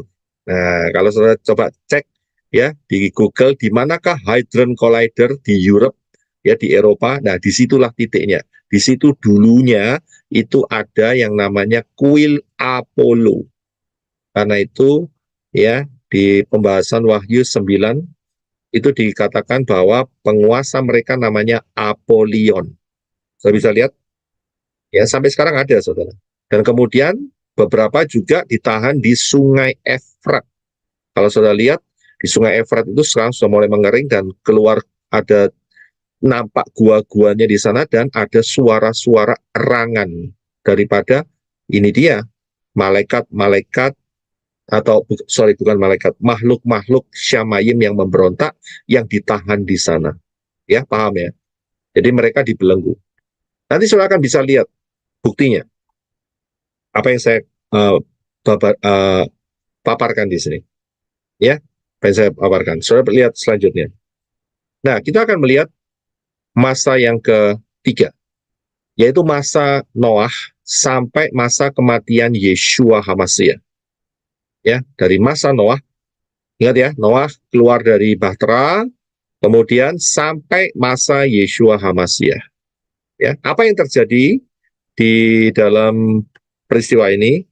Nah, kalau saudara coba cek ya di Google, di manakah Hadron Collider di Europe, ya di Eropa. Nah, disitulah titiknya. Di situ dulunya itu ada yang namanya kuil Apollo. Karena itu ya di pembahasan Wahyu 9 itu dikatakan bahwa penguasa mereka namanya Apollyon. Saya bisa lihat ya sampai sekarang ada, saudara. Dan kemudian beberapa juga ditahan di Sungai Efrat. Kalau saudara lihat di Sungai Efrat itu sekarang sudah mulai mengering dan keluar ada nampak gua-guanya di sana dan ada suara-suara erangan daripada ini dia malaikat-malaikat atau bukan malaikat, makhluk-makhluk Syamayim yang memberontak yang ditahan di sana. Ya, paham ya? Jadi mereka dibelenggu. Nanti saudara akan bisa lihat buktinya. Apa yang saya paparkan di sini. Ya, apa yang saya paparkan. Saudara lihat selanjutnya. Nah, kita akan melihat masa yang ketiga, yaitu masa Noah sampai masa kematian Yeshua HaMashiach. Ya, dari masa Noah, ingat ya, Noah keluar dari bahtera, kemudian sampai masa Yeshua HaMashiach. Ya, apa yang terjadi di dalam peristiwa ini?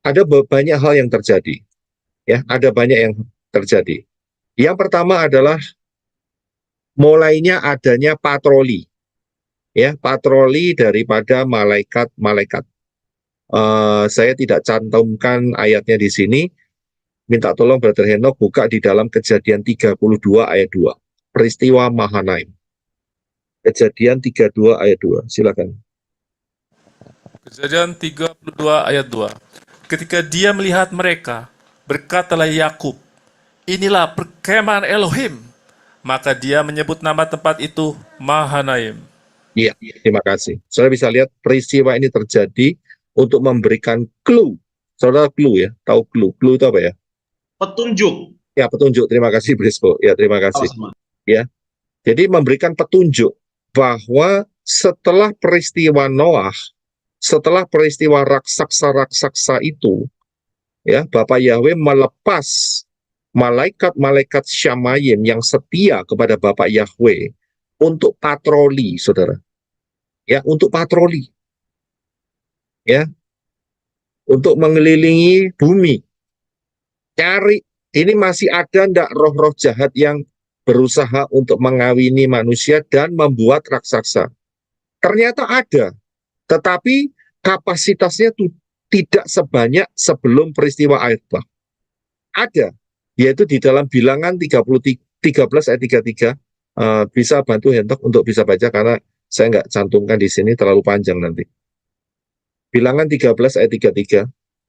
Ada banyak hal yang terjadi. Ya, ada banyak yang terjadi. Yang pertama adalah mulainya adanya patroli. Ya, patroli daripada malaikat-malaikat. Saya tidak cantumkan ayatnya di sini. Minta tolong Brother Henok buka di dalam Kejadian 32 ayat 2. Peristiwa Mahanaim. Kejadian 32 ayat 2. Silakan. Kejadian 32 ayat 2. Ketika dia melihat mereka, berkatalah Yakub, inilah perkemahan Elohim. Maka dia menyebut nama tempat itu Mahanaim. Iya, terima kasih. Saudara bisa lihat peristiwa ini terjadi untuk memberikan clue. Saudara clue ya, tahu clue. Clue itu apa ya? Petunjuk. Ya, petunjuk. Terima kasih, Brisco. Ya, terima kasih. Ya. Jadi memberikan petunjuk bahwa setelah peristiwa Noah, setelah peristiwa raksasa-raksasa itu, ya, Bapak Yahweh melepas malaikat-malaikat Syamayim yang setia kepada Bapak Yahweh untuk patroli, saudara. Ya, untuk patroli. Ya. Untuk mengelilingi bumi. Cari, ini masih ada ndak roh-roh jahat yang berusaha untuk mengawini manusia dan membuat raksasa. Ternyata ada, tetapi kapasitasnya tidak sebanyak sebelum peristiwa air bah. Ada, yaitu di dalam Bilangan 13 ayat 33. Bisa bantu Hentok untuk bisa baca karena saya nggak cantumkan di sini, terlalu panjang nanti. Bilangan 13 ayat 33.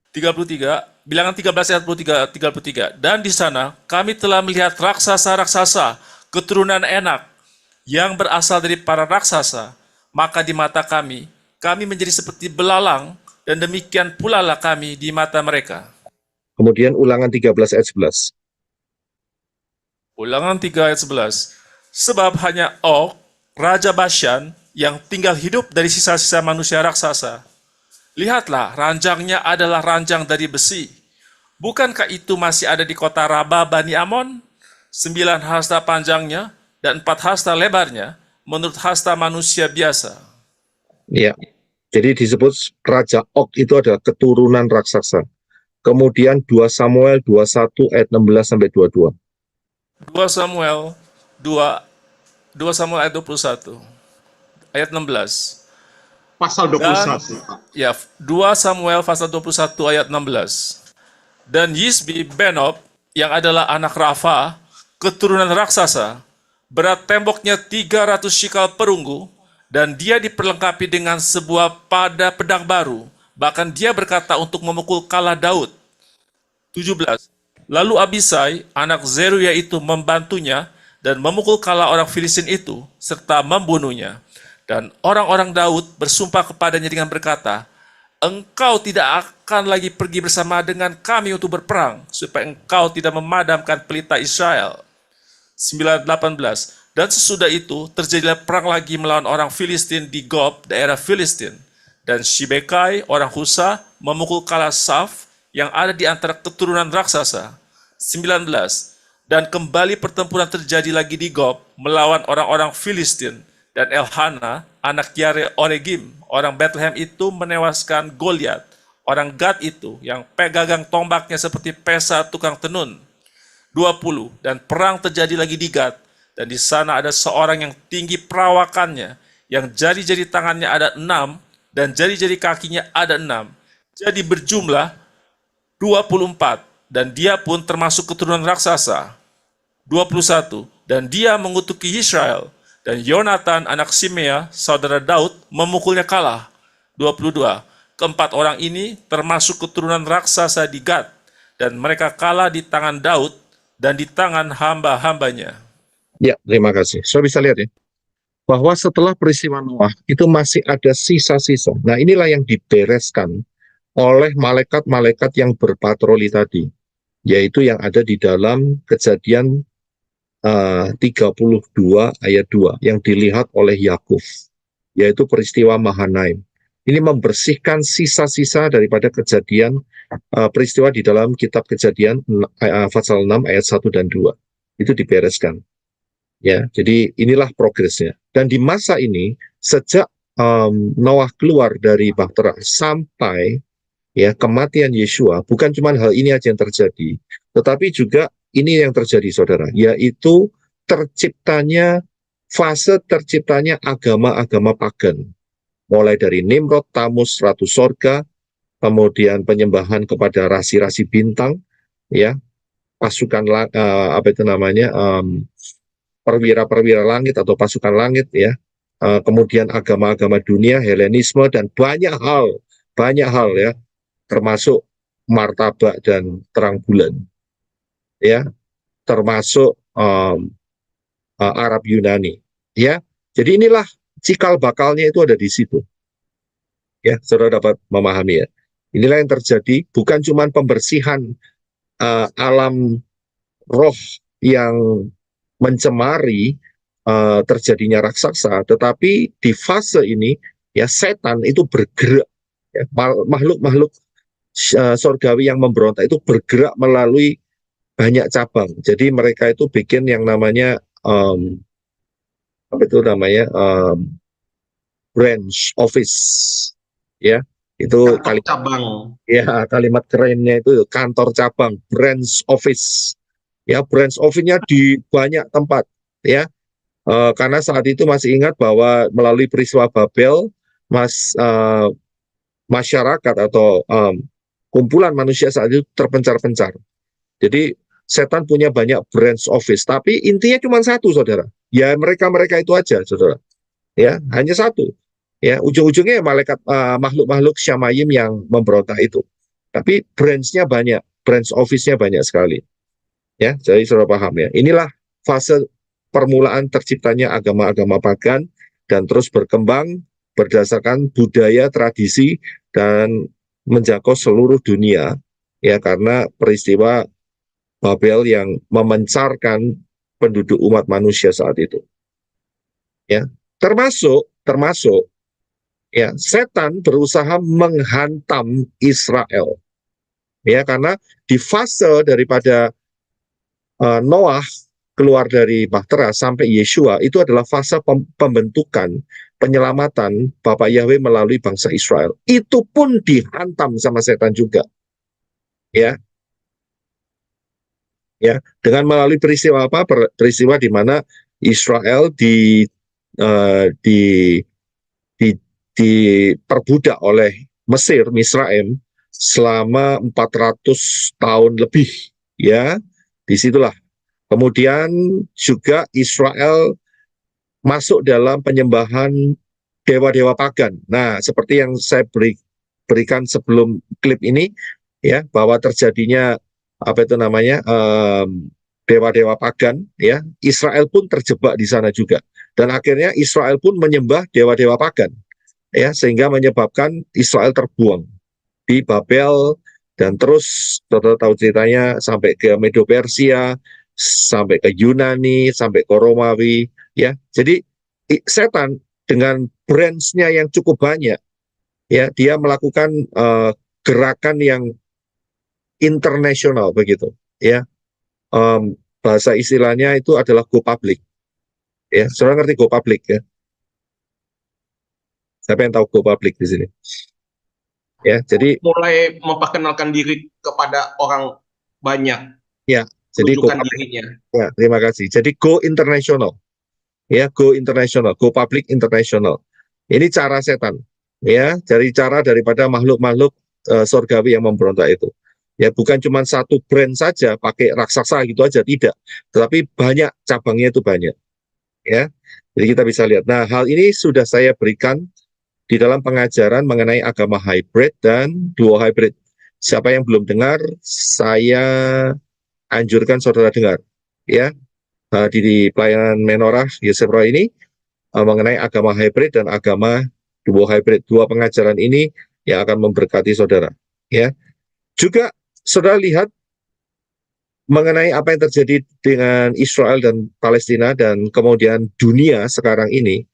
33, Bilangan 13 ayat 33. Dan di sana kami telah melihat raksasa-raksasa keturunan Enak yang berasal dari para raksasa. Maka di mata kami menjadi seperti belalang, dan demikian pula lah kami di mata mereka. Kemudian Ulangan 13 ayat 11. Ulangan 3 ayat 11. Sebab hanya Og, Raja Bashan, yang tinggal hidup dari sisa-sisa manusia raksasa. Lihatlah, ranjangnya adalah ranjang dari besi. Bukankah itu masih ada di kota Raba Bani Amon? 9 hasta panjangnya dan 4 hasta lebarnya, menurut hasta manusia biasa. Ya, jadi disebut Raja Og itu adalah keturunan raksasa. Kemudian 2 Samuel 21 ayat 16 sampai 22. 2 Samuel ayat 21. Ayat 16. Pasal 21. Ya, 2 Samuel pasal 21 ayat 16. Dan Yisbi Benob yang adalah anak Rafa, keturunan raksasa, berat temboknya 300 shikal perunggu, dan dia diperlengkapi dengan sebuah pada pedang baru. Bahkan dia berkata untuk memukul kalah Daud. 17. Lalu Abisai, anak Zeruya itu membantunya dan memukul kalah orang Filistin itu, serta membunuhnya. Dan orang-orang Daud bersumpah kepadanya dengan berkata, engkau tidak akan lagi pergi bersama dengan kami untuk berperang, supaya engkau tidak memadamkan pelita Israel. 9:18. Dan sesudah itu terjadilah perang lagi melawan orang Filistin di Gob, daerah Filistin. Dan Shibekai, orang Husa, memukul kalah Saf, yang ada di antara keturunan raksasa. 19. Dan kembali pertempuran terjadi lagi di Gob melawan orang-orang Filistin, dan Elhana, anak Yare Oregim, orang Bethlehem itu menewaskan Goliat, orang Gad itu yang pegang tombaknya seperti pesa tukang tenun. 20. Dan perang terjadi lagi di Gad, dan di sana ada seorang yang tinggi perawakannya, yang jari-jari tangannya ada 6, dan jari-jari kakinya ada 6. Jadi berjumlah 24, dan dia pun termasuk keturunan raksasa. 21. Dan dia mengutuki Israel, dan Yonatan anak Simea, saudara Daud, memukulnya kalah. 22. Keempat orang ini termasuk keturunan raksasa di Gad, dan mereka kalah di tangan Daud dan di tangan hamba-hambanya. Ya, terima kasih. So bisa lihat ya, bahwa setelah peristiwa Noah itu masih ada sisa-sisa. Nah, inilah yang dibereskan oleh malaikat-malaikat yang berpatroli tadi, yaitu yang ada di dalam Kejadian 32 ayat 2 yang dilihat oleh Yakub, yaitu peristiwa Mahanaim. Ini membersihkan sisa-sisa daripada kejadian peristiwa di dalam kitab Kejadian pasal 6 ayat 1 dan 2. Itu dibereskan. Ya, jadi inilah progresnya. Dan di masa ini, sejak Noah keluar dari Bahtera sampai ya kematian Yeshua, bukan cuma hal ini aja yang terjadi, tetapi juga ini yang terjadi, saudara, yaitu fase terciptanya agama-agama pagan, mulai dari Nimrod, Tamus, Ratu Sorga, kemudian penyembahan kepada rasi-rasi bintang, ya, pasukan perwira-perwira langit atau pasukan langit, ya, kemudian agama-agama dunia, Helenisme, dan banyak hal ya, termasuk martabak dan terang bulan, ya, termasuk Arab Yunani, ya. Jadi inilah cikal bakalnya itu ada di situ, ya, saudara dapat memahami ya. Inilah yang terjadi, bukan cuma pembersihan alam roh yang mencemari terjadinya raksasa, tetapi di fase ini ya setan itu bergerak, ya, makhluk-makhluk sorgawi yang memberontak itu bergerak melalui banyak cabang. Jadi mereka itu bikin yang namanya branch office, ya, itu kalimat kerennya itu kantor cabang, branch office, ya, branch office-nya di banyak tempat, ya, karena saat itu masih ingat bahwa melalui peristiwa Babel, masyarakat atau kumpulan manusia saat itu terpencar-pencar. Jadi setan punya banyak branch office, tapi intinya cuma satu, saudara. Ya mereka-mereka itu aja, saudara. Ya, hanya satu. Ya, ujung-ujungnya malaikat makhluk-makhluk Syamayim yang memberontak itu. Tapi branch-nya banyak, branch office-nya banyak sekali. Ya, jadi saudara paham ya. Inilah fase permulaan terciptanya agama-agama pagan dan terus berkembang berdasarkan budaya, tradisi, dan menjangkau seluruh dunia, ya, karena peristiwa Babel yang memencarkan penduduk umat manusia saat itu. Ya, termasuk ya, setan berusaha menghantam Israel. Ya, karena di fase daripada Noah keluar dari Bahtera sampai Yeshua itu adalah fase pembentukan penyelamatan Bapa Yahweh melalui bangsa Israel. Itu pun dihantam sama setan juga. Ya. Ya, dengan melalui peristiwa apa? Peristiwa di mana Israel diperbudak oleh Mesir, Misraim selama 400 tahun lebih, ya. Disitulah kemudian juga Israel masuk dalam penyembahan dewa-dewa pagan. Nah, seperti yang saya berikan sebelum klip ini, ya, bahwa terjadinya dewa-dewa pagan, ya, Israel pun terjebak di sana juga, dan akhirnya Israel pun menyembah dewa-dewa pagan, ya, sehingga menyebabkan Israel terbuang di Babel, dan terus saudara tahu ceritanya sampai ke Medo Persia, sampai ke Yunani, sampai ke Romawi, ya. Jadi setan dengan branch-nya yang cukup banyak, ya, dia melakukan gerakan yang international begitu, ya. Bahasa istilahnya itu adalah go public, ya. Saudara ngerti go public ya? Siapa yang tahu go public di sini? Ya, jadi Mulai memperkenalkan diri kepada orang banyak, ya, jadi go menunjukkan public. dirinya. Ya, terima kasih. Jadi go international, ya, go international, go public international. Ini cara setan, ya, dari cara daripada makhluk-makhluk surgawi yang memberontak itu. Ya, bukan cuma satu brand saja pakai raksasa gitu aja, tidak. Tetapi banyak cabangnya itu banyak, ya. Jadi kita bisa lihat. Nah, hal ini sudah saya berikan di dalam pengajaran mengenai agama hybrid dan duo hybrid. Siapa yang belum dengar, saya anjurkan saudara dengar, ya, di pelayanan Menorah Yosef Roy ini mengenai agama hybrid dan agama duo hybrid. Dua pengajaran ini yang akan memberkati saudara, ya. Juga saudara lihat mengenai apa yang terjadi dengan Israel dan Palestina dan kemudian dunia sekarang ini.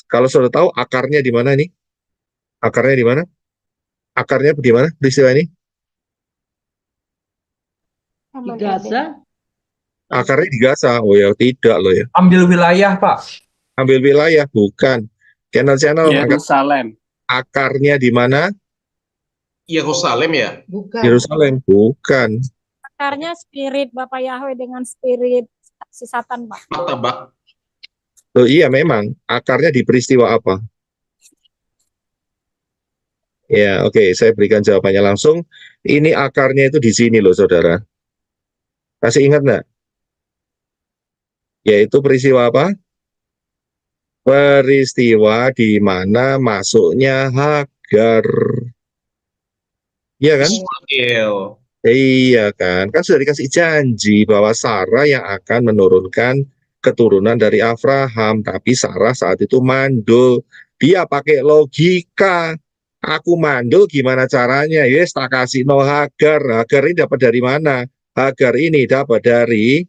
Kalau saudara tahu akarnya di mana nih? Akarnya di mana? Akarnya di mana peristiwa ini? Di Gaza. Akarnya di Gaza. Oh ya, tidak loh ya. Ambil wilayah, Pak. Ambil wilayah, bukan. Channel Yerusalem. akarnya di mana? Yerusalem ya? Bukan. Yerusalem, bukan. Akarnya spirit Bapak Yahweh dengan spirit si Satan, Pak. Martabak. Loh, iya memang. Akarnya di peristiwa apa? Ya, oke, saya berikan jawabannya langsung. Ini akarnya itu di sini loh, saudara. Masih ingat nggak? Yaitu peristiwa apa? Peristiwa di mana masuknya Hagar. Iya kan? Ismail. Iya kan? Kan sudah dikasih janji bahwa Sarah yang akan menurunkan keturunan dari Abraham. Tapi Sarah saat itu mandul. Dia pakai logika. Aku mandul gimana caranya? Yes, tak kasih no Hagar. Hagar ini dapat dari mana? Hagar ini dapat dari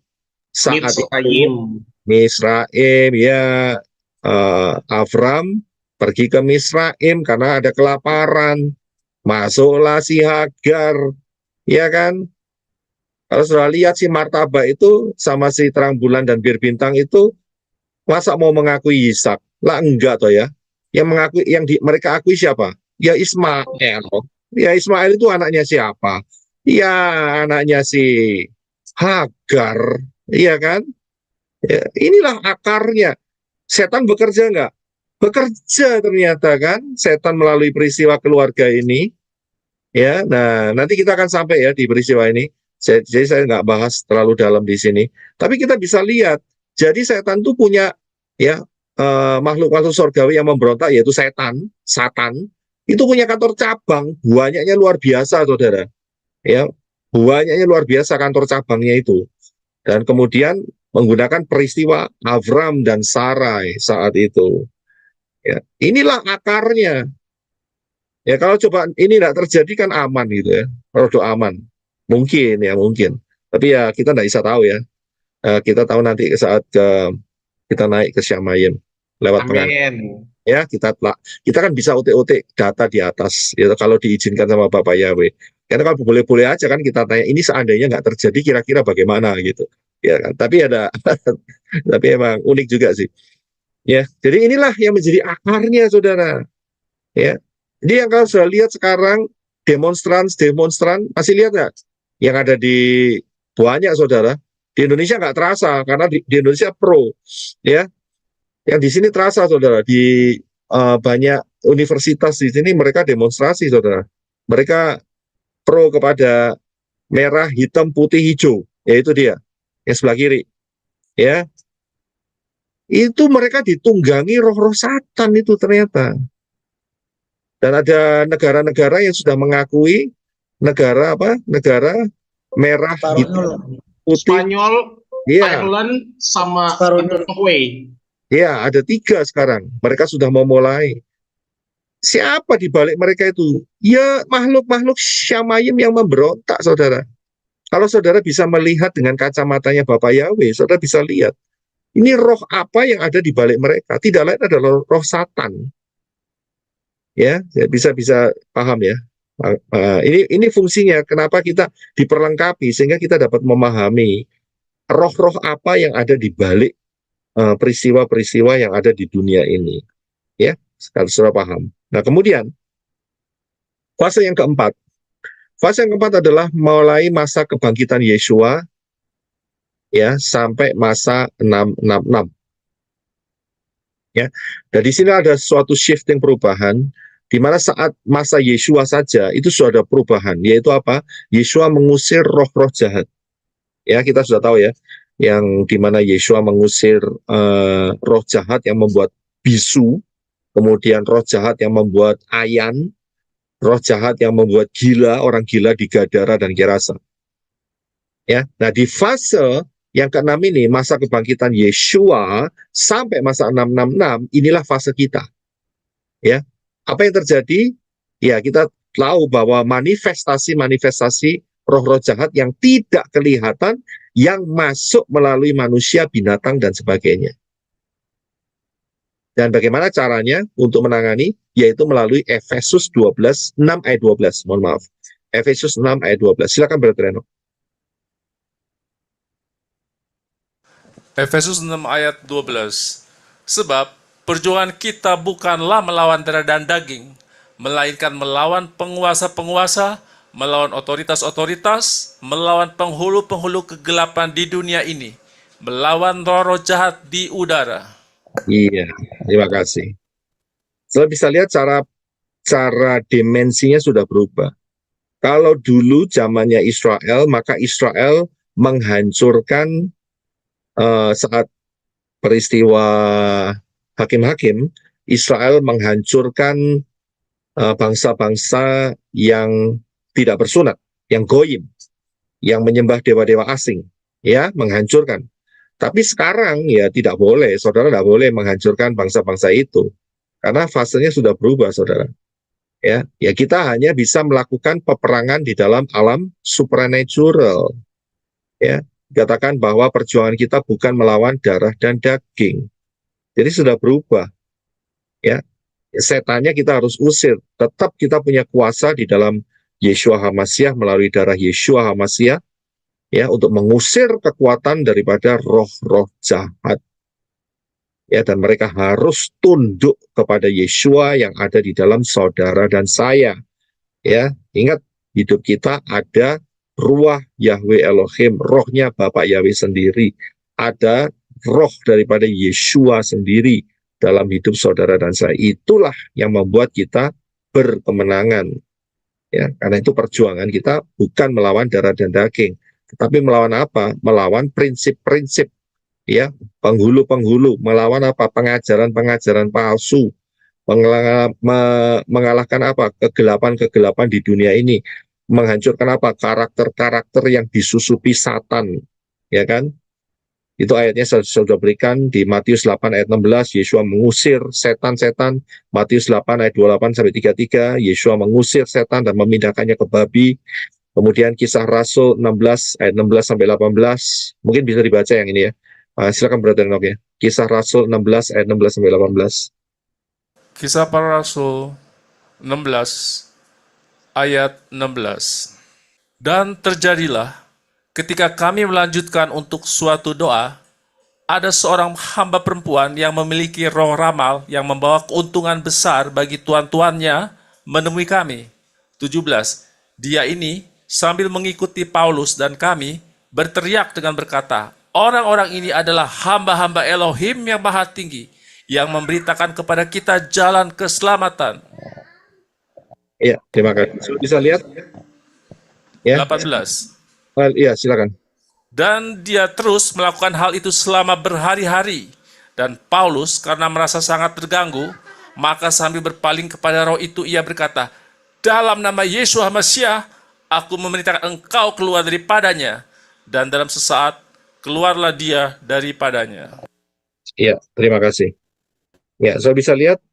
saat Mitsraim. Misraim, ya. Avram pergi ke Misraim karena ada kelaparan. Masuklah si Hagar, ya kan? Kalau sudah lihat si martabak itu sama si terang bulan dan bir bintang itu, masa mau mengakui Ishak? Lah enggak toh ya. Yang mengakui, mereka akui siapa? Ya Ismail. Ya Ismail itu anaknya siapa? Ya anaknya si Hagar, iya kan? Ya, inilah akarnya. Setan bekerja nggak? Bekerja ternyata kan, setan melalui peristiwa keluarga ini. Ya, nah nanti kita akan sampai ya di peristiwa ini. Jadi saya nggak bahas terlalu dalam di sini. Tapi kita bisa lihat, jadi setan itu punya ya makhluk-makhluk surgawi yang memberontak, yaitu Satan, itu punya kantor cabang, banyaknya luar biasa, saudara. Ya, banyaknya luar biasa kantor cabangnya itu. Dan kemudian menggunakan peristiwa Avram dan Sarai saat itu. Ya, inilah akarnya. Ya, kalau coba ini tidak terjadi kan aman gitu ya. Produk aman. Mungkin ya, mungkin. Tapi ya kita tidak bisa tahu ya. Kita tahu nanti saat kita naik ke Syamayim lewat Amin. Ya, kita kan bisa utik-utik data di atas ya, kalau diizinkan sama Bapak Yahweh. Karena kalau boleh-boleh aja kan kita tanya, ini seandainya nggak terjadi kira-kira bagaimana gitu. Ya kan? Tapi ada tapi emang unik juga sih. Ya, jadi inilah yang menjadi akarnya, saudara. Ya. Jadi yang kalau sudah lihat sekarang demonstran masih lihat nggak? Yang ada di banyak, saudara. Di Indonesia nggak terasa karena di Indonesia pro, ya. Yang di sini terasa, saudara. Di banyak universitas di sini mereka demonstrasi, saudara. Mereka pro kepada merah, hitam, putih, hijau, yaitu dia yang sebelah kiri, ya. Itu mereka ditunggangi roh-roh Satan itu ternyata. Dan ada negara-negara yang sudah mengakui negara merah, hitam, putih. Spanyol, ya. Ireland, sama Norway. Ya, ada 3 sekarang. Mereka sudah memulai. Siapa di balik mereka itu? Ya, makhluk-makhluk Syamayim yang memberontak, saudara. Kalau saudara bisa melihat dengan kacamatanya Bapak Yahweh, saudara bisa lihat. Ini roh apa yang ada di balik mereka? Tidak lain adalah roh Satan. Ya, bisa paham ya. Ini fungsinya kenapa kita diperlengkapi sehingga kita dapat memahami roh-roh apa yang ada di balik peristiwa-peristiwa yang ada di dunia ini. Ya, kalau sudah paham. Nah, kemudian fase yang keempat. Fase yang keempat adalah mulai masa kebangkitan Yeshua ya sampai masa 666. Ya. Dan di sini ada suatu shifting perubahan di mana saat masa Yeshua saja itu sudah ada perubahan, yaitu apa? Yeshua mengusir roh-roh jahat. Ya, kita sudah tahu ya, yang di mana Yeshua mengusir roh jahat yang membuat bisu, kemudian roh jahat yang membuat ayan, roh jahat yang membuat gila, orang gila di Gadara dan Gerasa. Ya, nah di fase yang ke-6 ini, masa kebangkitan Yeshua sampai masa 666, inilah fase kita. Ya, apa yang terjadi? Ya, kita tahu bahwa manifestasi-manifestasi roh-roh jahat yang tidak kelihatan, yang masuk melalui manusia, binatang, dan sebagainya. Dan bagaimana caranya untuk menangani? Yaitu melalui Efesus 12, 6 ayat 12. Mohon maaf. Efesus 6 ayat 12. Silakan Brother Reno. Efesus 6 ayat 12. Sebab perjuangan kita bukanlah melawan darah dan daging, melainkan melawan penguasa-penguasa, melawan otoritas-otoritas, melawan penghulu-penghulu kegelapan di dunia ini, melawan roh-roh jahat di udara. Iya, terima kasih. Saya bisa lihat cara dimensinya sudah berubah. Kalau dulu zamannya Israel, maka Israel menghancurkan saat peristiwa hakim-hakim, Israel menghancurkan bangsa-bangsa yang tidak bersunat, yang goyim, yang menyembah dewa-dewa asing, ya, menghancurkan. Tapi sekarang ya tidak boleh, saudara tidak boleh menghancurkan bangsa-bangsa itu, karena fasenya sudah berubah, saudara. Ya, kita hanya bisa melakukan peperangan di dalam alam supernatural. Ya, dikatakan bahwa perjuangan kita bukan melawan darah dan daging. Jadi sudah berubah. Ya, setannya kita harus usir. Tetap kita punya kuasa di dalam Yeshua HaMashiach melalui darah Yeshua HaMashiach, ya, untuk mengusir kekuatan daripada roh-roh jahat. Ya, dan mereka harus tunduk kepada Yeshua yang ada di dalam saudara dan saya. Ya, ingat, hidup kita ada ruah Yahweh Elohim, rohnya Bapak Yahweh sendiri. Ada roh daripada Yeshua sendiri dalam hidup saudara dan saya. Itulah yang membuat kita berkemenangan. Ya, karena itu perjuangan kita bukan melawan darah dan daging, tetapi melawan apa? Melawan prinsip-prinsip, ya, penghulu-penghulu, melawan apa? Pengajaran-pengajaran palsu, mengalahkan apa? Kegelapan-kegelapan di dunia ini, menghancurkan apa? Karakter-karakter yang disusupi Satan, ya kan? Itu ayatnya sudah berikan di Matius 8 ayat 16, Yeshua mengusir setan-setan. Matius 8 ayat 28 sampai 33, Yeshua mengusir setan dan memindahkannya ke babi. Kemudian Kisah Rasul 16 ayat 16 sampai 18, mungkin bisa dibaca yang ini ya. Silakan Brother Enoch ya. Kisah Rasul 16 ayat 16 sampai 18. Kisah Para Rasul 16 ayat 16. Dan terjadilah ketika kami melanjutkan untuk suatu doa, ada seorang hamba perempuan yang memiliki roh ramal yang membawa keuntungan besar bagi tuan-tuannya menemui kami. 17. Dia ini sambil mengikuti Paulus dan kami berteriak dengan berkata, orang-orang ini adalah hamba-hamba Elohim yang maha tinggi, yang memberitakan kepada kita jalan keselamatan. Iya, terima kasih. Bisa lihat? Ya. 18. Iya, silakan. Dan dia terus melakukan hal itu selama berhari-hari. Dan Paulus karena merasa sangat terganggu, maka sambil berpaling kepada roh itu ia berkata, dalam nama Yeshua HaMashiach, aku memerintahkan engkau keluar daripadanya. Dan dalam sesaat, keluarlah dia daripadanya. Iya, terima kasih. Ya, saya bisa lihat,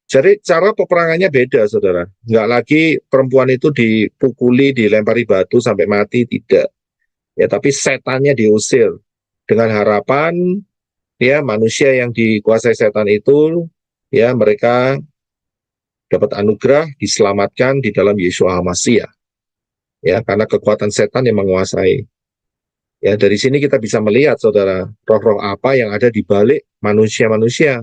jadi cara peperangannya beda, saudara. Nggak lagi perempuan itu dipukuli, dilempari batu sampai mati, tidak. Ya, tapi setannya diusir dengan harapan, ya, manusia yang dikuasai setan itu, ya, mereka dapat anugerah, diselamatkan di dalam Yeshua HaMashiach. Ya, karena kekuatan setan yang menguasai. Ya, dari sini kita bisa melihat, saudara, roh-roh apa yang ada di balik manusia-manusia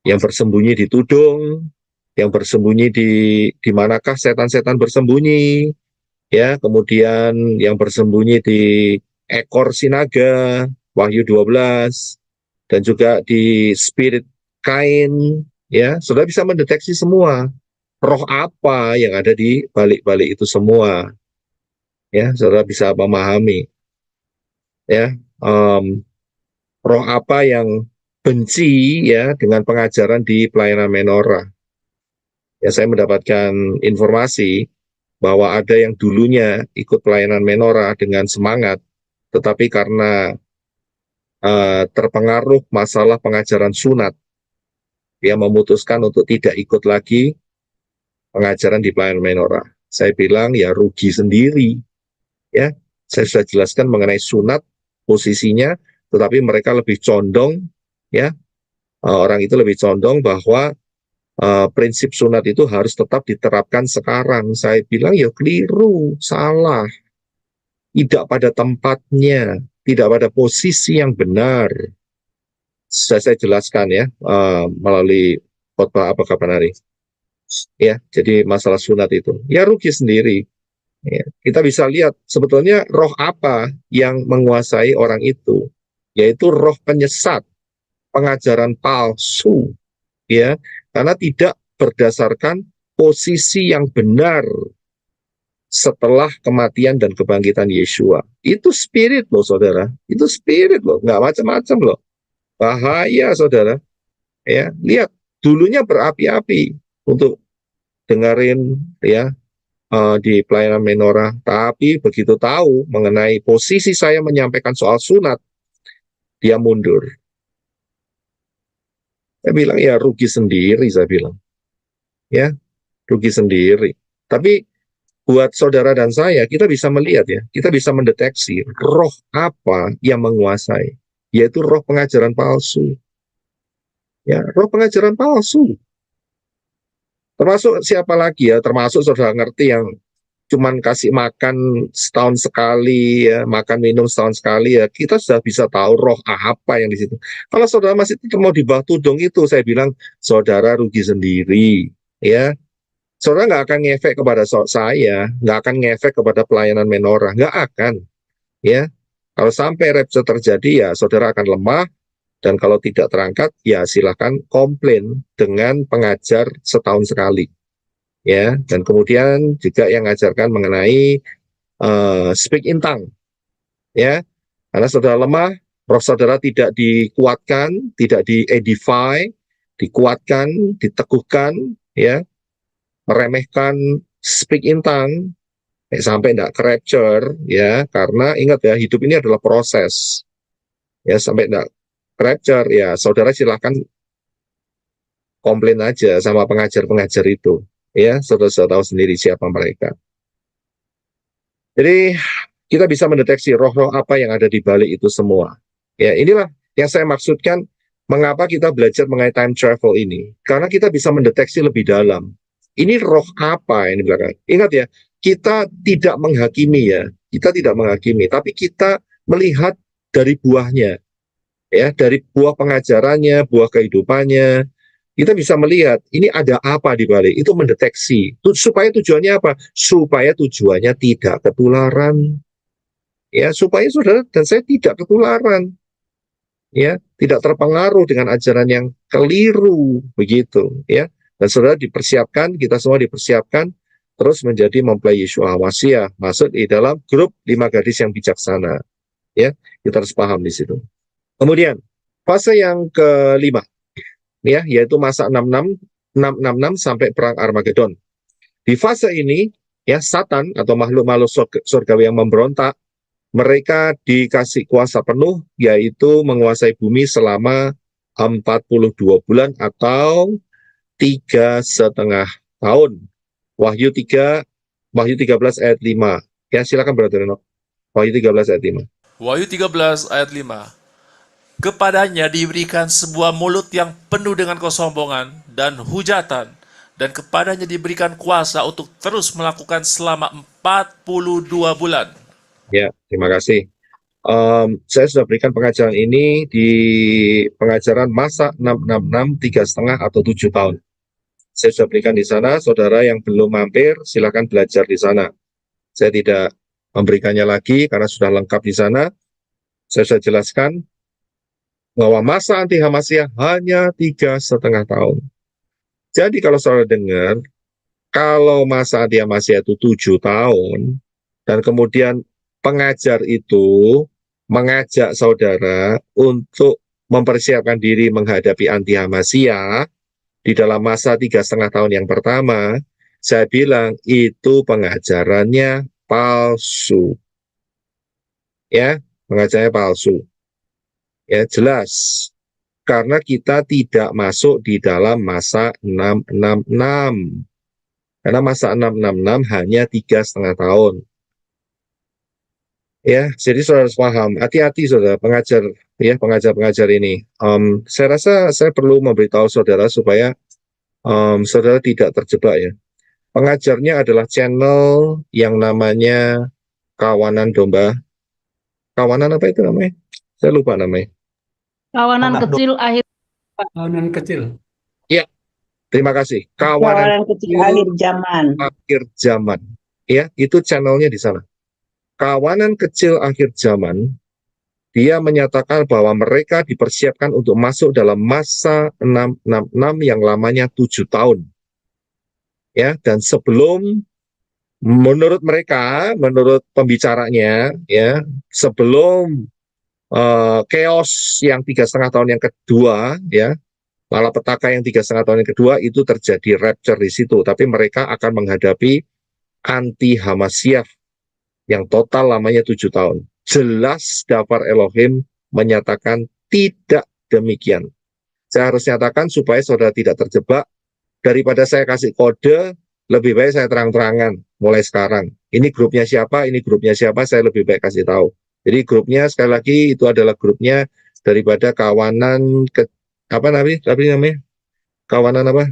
yang bersembunyi di tudung, yang bersembunyi di manakah setan-setan bersembunyi, ya, kemudian yang bersembunyi di ekor sinaga, Wahyu 12, dan juga di spirit Kain, ya, saudara bisa mendeteksi semua roh apa yang ada di balik-balik itu semua, ya, saudara bisa memahami, ya, roh apa yang benci, ya, dengan pengajaran di pelayanan menorah. Ya, saya mendapatkan informasi bahwa ada yang dulunya ikut pelayanan menorah dengan semangat, tetapi karena terpengaruh masalah pengajaran sunat, dia memutuskan untuk tidak ikut lagi pengajaran di pelayanan menorah. Saya bilang ya rugi sendiri. Ya, saya sudah jelaskan mengenai sunat posisinya, tetapi mereka lebih condong, ya, orang itu lebih condong bahwa prinsip sunat itu harus tetap diterapkan sekarang. Saya bilang ya keliru, salah, tidak pada tempatnya, tidak pada posisi yang benar. Sudah saya jelaskan ya melalui khotbah apa kapan hari. Ya, jadi masalah sunat itu ya rugi sendiri. Ya, kita bisa lihat sebetulnya roh apa yang menguasai orang itu, yaitu roh penyesat, pengajaran palsu, ya, karena tidak berdasarkan posisi yang benar setelah kematian dan kebangkitan Yeshua. Itu spirit loh, saudara. Itu spirit loh, nggak macam-macam loh. Bahaya, saudara. Ya, lihat, dulunya berapi-api untuk dengerin, ya, di pelayanan menorah, tapi begitu tahu mengenai posisi saya menyampaikan soal sunat, dia mundur. Saya bilang ya rugi sendiri, saya bilang. Ya, rugi sendiri. Tapi buat saudara dan saya, kita bisa melihat ya, kita bisa mendeteksi roh apa yang menguasai, yaitu roh pengajaran palsu. Ya, roh pengajaran palsu. Termasuk siapa lagi ya, termasuk saudara ngerti yang cuman kasih makan setahun sekali, ya, makan minum setahun sekali, ya, kita sudah bisa tahu roh apa yang di situ. Kalau saudara masih mau di bawah tudung itu, saya bilang, saudara rugi sendiri, ya. Saudara nggak akan ngefek kepada saya, nggak akan ngefek kepada pelayanan menorah, nggak akan, ya. Kalau sampai rapture terjadi, ya saudara akan lemah, dan kalau tidak terangkat, ya silakan komplain dengan pengajar setahun sekali. Ya, dan kemudian juga yang mengajarkan mengenai speak in tongue, ya, karena saudara lemah, roh saudara tidak dikuatkan, tidak di-edify, dikuatkan, diteguhkan, ya, meremehkan speak in tongue, sampai tidak ke rapture, ya, karena ingat ya, hidup ini adalah proses, ya, sampai tidak ke rapture, ya, saudara silahkan komplain aja sama pengajar-pengajar itu. Ya, saudara tahu sendiri siapa mereka. Jadi kita bisa mendeteksi roh-roh apa yang ada di balik itu semua. Ya, inilah yang saya maksudkan mengapa kita belajar mengenai time travel ini. Karena kita bisa mendeteksi lebih dalam. Ini roh apa yang di belakang. Ingat ya, kita tidak menghakimi ya. Kita tidak menghakimi, tapi kita melihat dari buahnya. Ya, dari buah pengajarannya, buah kehidupannya. Kita bisa melihat ini ada apa di balik, itu mendeteksi. Supaya tujuannya apa? Supaya tujuannya tidak ketularan. Ya, supaya saudara dan saya tidak ketularan. Ya, tidak terpengaruh dengan ajaran yang keliru begitu, ya. Dan saudara dipersiapkan, kita semua dipersiapkan terus menjadi mempelai Yeshua HaMashiach, masuk di dalam grup 5 gadis yang bijaksana. Ya, kita harus paham di situ. Kemudian, fase yang kelima, ya, yaitu masa 666 sampai perang Armageddon. Di fase ini, ya, Satan atau makhluk-makhluk surgawi yang memberontak, mereka dikasih kuasa penuh, yaitu menguasai bumi selama 42 bulan atau 3,5 tahun. Wahyu 13 ayat 5. Ya, silakan Brother Enoch. Wahyu 13 ayat 5. Wahyu 13 ayat 5. Kepadanya diberikan sebuah mulut yang penuh dengan kesombongan dan hujatan, dan kepadanya diberikan kuasa untuk terus melakukan selama 42 bulan. Ya, terima kasih. Saya sudah berikan pengajaran ini di pengajaran masa 666, 3,5 atau 7 tahun. Saya sudah berikan di sana, saudara yang belum mampir, silakan belajar di sana. Saya tidak memberikannya lagi karena sudah lengkap di sana. Saya sudah jelaskan bahwa masa anti Hamasiyah hanya 3,5 tahun. Jadi kalau saudara dengar, kalau masa anti Hamasiyah itu 7 tahun, dan kemudian pengajar itu mengajak saudara untuk mempersiapkan diri menghadapi anti Hamasiyah di dalam masa 3,5 tahun yang pertama, saya bilang itu pengajarannya palsu. Ya, pengajarannya palsu. Ya, jelas. Karena kita tidak masuk di dalam masa 666. Karena masa 666 hanya 3,5 tahun. Ya, jadi saudara harus paham. Hati-hati saudara, pengajar ini. Saya rasa saya perlu memberitahu saudara supaya saudara tidak terjebak ya. Pengajarnya adalah channel yang namanya Kawanan Domba. Kawanan apa itu namanya? Saya lupa namanya. Kawanan kecil akhir. Kawanan kecil. Ya, terima kasih. Kawanan kecil akhir zaman. Akhir zaman. Ya, itu channelnya di sana. Kawanan kecil akhir zaman, dia menyatakan bahwa mereka dipersiapkan untuk masuk dalam masa 666 yang lamanya 7 tahun. Ya, dan sebelum, menurut mereka, menurut pembicaranya, ya, sebelum chaos yang 3,5 tahun yang kedua, ya, malapetaka yang 3,5 tahun yang kedua itu terjadi rapture di situ, tapi mereka akan menghadapi anti Hamasiyah yang total lamanya 7 tahun. Jelas Dafar Elohim menyatakan tidak demikian. Saya harus nyatakan supaya saudara tidak terjebak. Daripada saya kasih kode, lebih baik saya terang-terangan mulai sekarang. Ini grupnya siapa, saya lebih baik kasih tahu. Jadi grupnya sekali lagi itu adalah grupnya daripada kawanan apa namanya? Kawanan apa?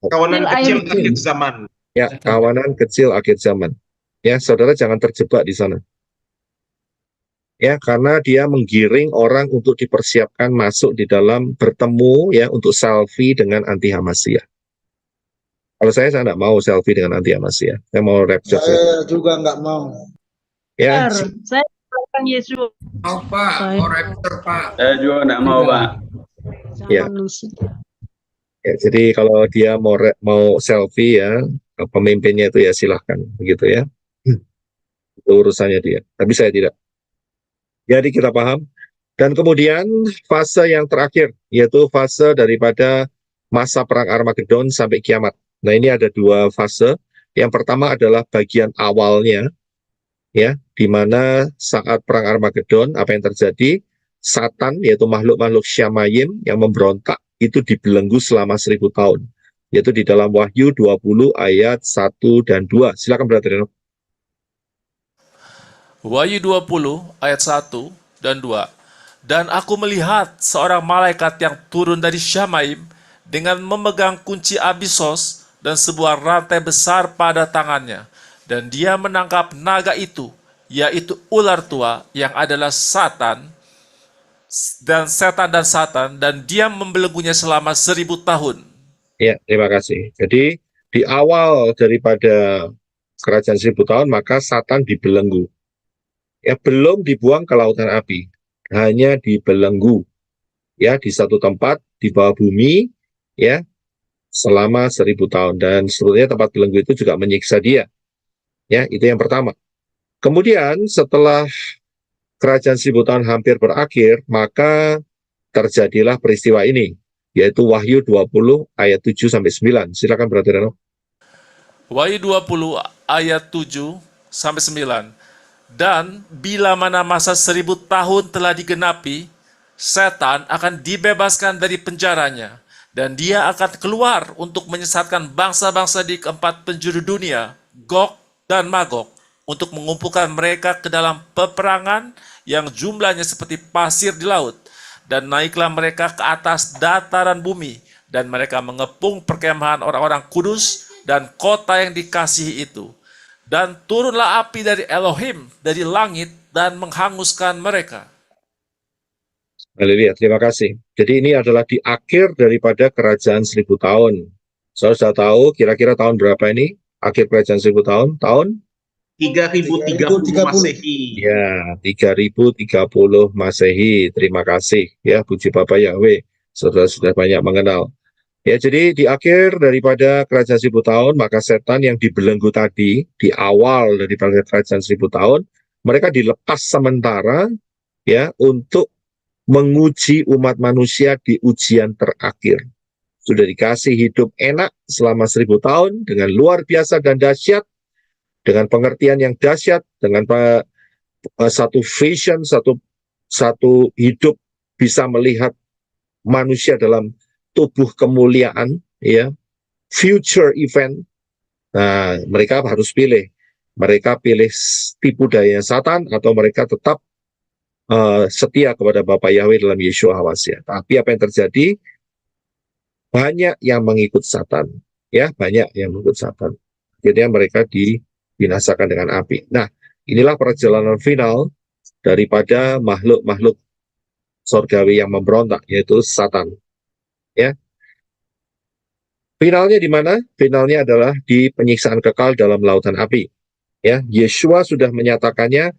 Kawanan kecil akhir zaman. Ya, kawanan kecil akhir zaman. Ya, saudara jangan terjebak di sana. Ya, karena dia menggiring orang untuk dipersiapkan masuk di dalam bertemu ya untuk selfie dengan anti Hamasiyah. Kalau saya tidak mau selfie dengan anti Hamasiyah. Saya mau rapture. Saya juga nggak mau. Ya. Saya akan Yesus. Oh, Pak, mau rapture, Pak. Saya juga nggak mau, Pak. Ya. Ya, jadi kalau dia mau selfie ya, pemimpinnya itu ya silahkan begitu ya. Itu urusannya dia. Tapi saya tidak. Jadi kita paham. Dan kemudian fase yang terakhir, yaitu fase daripada masa perang Armageddon sampai kiamat. Nah, ini ada 2 fase. Yang pertama adalah bagian awalnya, ya, di mana saat perang Armageddon, apa yang terjadi? Satan, yaitu makhluk-makhluk Syamayim yang memberontak, itu dibelenggu selama 1000 tahun. Yaitu di dalam Wahyu 20 ayat 1 dan 2. Silakan Brother Reno. Wahyu 20 ayat 1 dan 2. Dan aku melihat seorang malaikat yang turun dari Syamaim dengan memegang kunci Abisos dan sebuah rantai besar pada tangannya. Dan dia menangkap naga itu, yaitu ular tua yang adalah Satan, dan Satan, dan dia membelenggunya selama 1000 tahun. Ya, terima kasih. Jadi di awal daripada kerajaan 1000 tahun, maka Satan dibelenggu. Ya, belum dibuang ke lautan api, hanya dibelenggu. Ya, di satu tempat di bawah bumi, ya, selama 1000 tahun. Dan seterusnya tempat belenggu itu juga menyiksa dia. Ya, itu yang pertama. Kemudian setelah kerajaan 1000 tahun hampir berakhir, maka terjadilah peristiwa ini, yaitu Wahyu 20 ayat 7 sampai 9. Silakan Brother Reno. Wahyu 20 ayat 7 sampai 9. Dan bila mana masa 1000 tahun telah digenapi, setan akan dibebaskan dari penjaranya, dan dia akan keluar untuk menyesatkan bangsa-bangsa di keempat penjuru dunia, Gog dan Magog, untuk mengumpulkan mereka ke dalam peperangan yang jumlahnya seperti pasir di laut. Dan naiklah mereka ke atas dataran bumi, dan mereka mengepung perkemahan orang-orang kudus dan kota yang dikasihi itu. Dan turunlah api dari Elohim dari langit dan menghanguskan mereka. Haleluya, terima kasih. Jadi ini adalah di akhir daripada kerajaan 1000 tahun. Saudara sudah tahu kira-kira tahun berapa ini? Akhir kerajaan 1000 tahun? Tahun? 3030 Masehi. Ya, 3030 Masehi. Terima kasih ya, puji Bapak Yahweh. Saudara sudah banyak mengenal. Ya, jadi di akhir daripada kerajaan 1000 tahun, maka setan yang dibelenggu tadi, di awal daripada kerajaan 1000 tahun, mereka dilepas sementara ya untuk menguji umat manusia di ujian terakhir. Sudah dikasih hidup enak selama 1000 tahun dengan luar biasa dan dahsyat, dengan pengertian yang dahsyat, dengan satu vision, satu hidup bisa melihat manusia dalam tubuh kemuliaan, ya, future event. Nah, mereka harus pilih. Mereka pilih tipu daya Satan atau mereka tetap setia kepada Bapak Yahweh dalam Yeshua HaMashiach. Tapi apa yang terjadi? Banyak yang mengikut Satan, ya, banyak yang mengikut Satan. Jadi mereka dibinasakan dengan api. Nah, inilah perjalanan final daripada makhluk-makhluk sorgawi yang memberontak, yaitu Satan. Ya, finalnya di mana? Finalnya adalah di penyiksaan kekal dalam lautan api. Ya, Yeshua sudah menyatakannya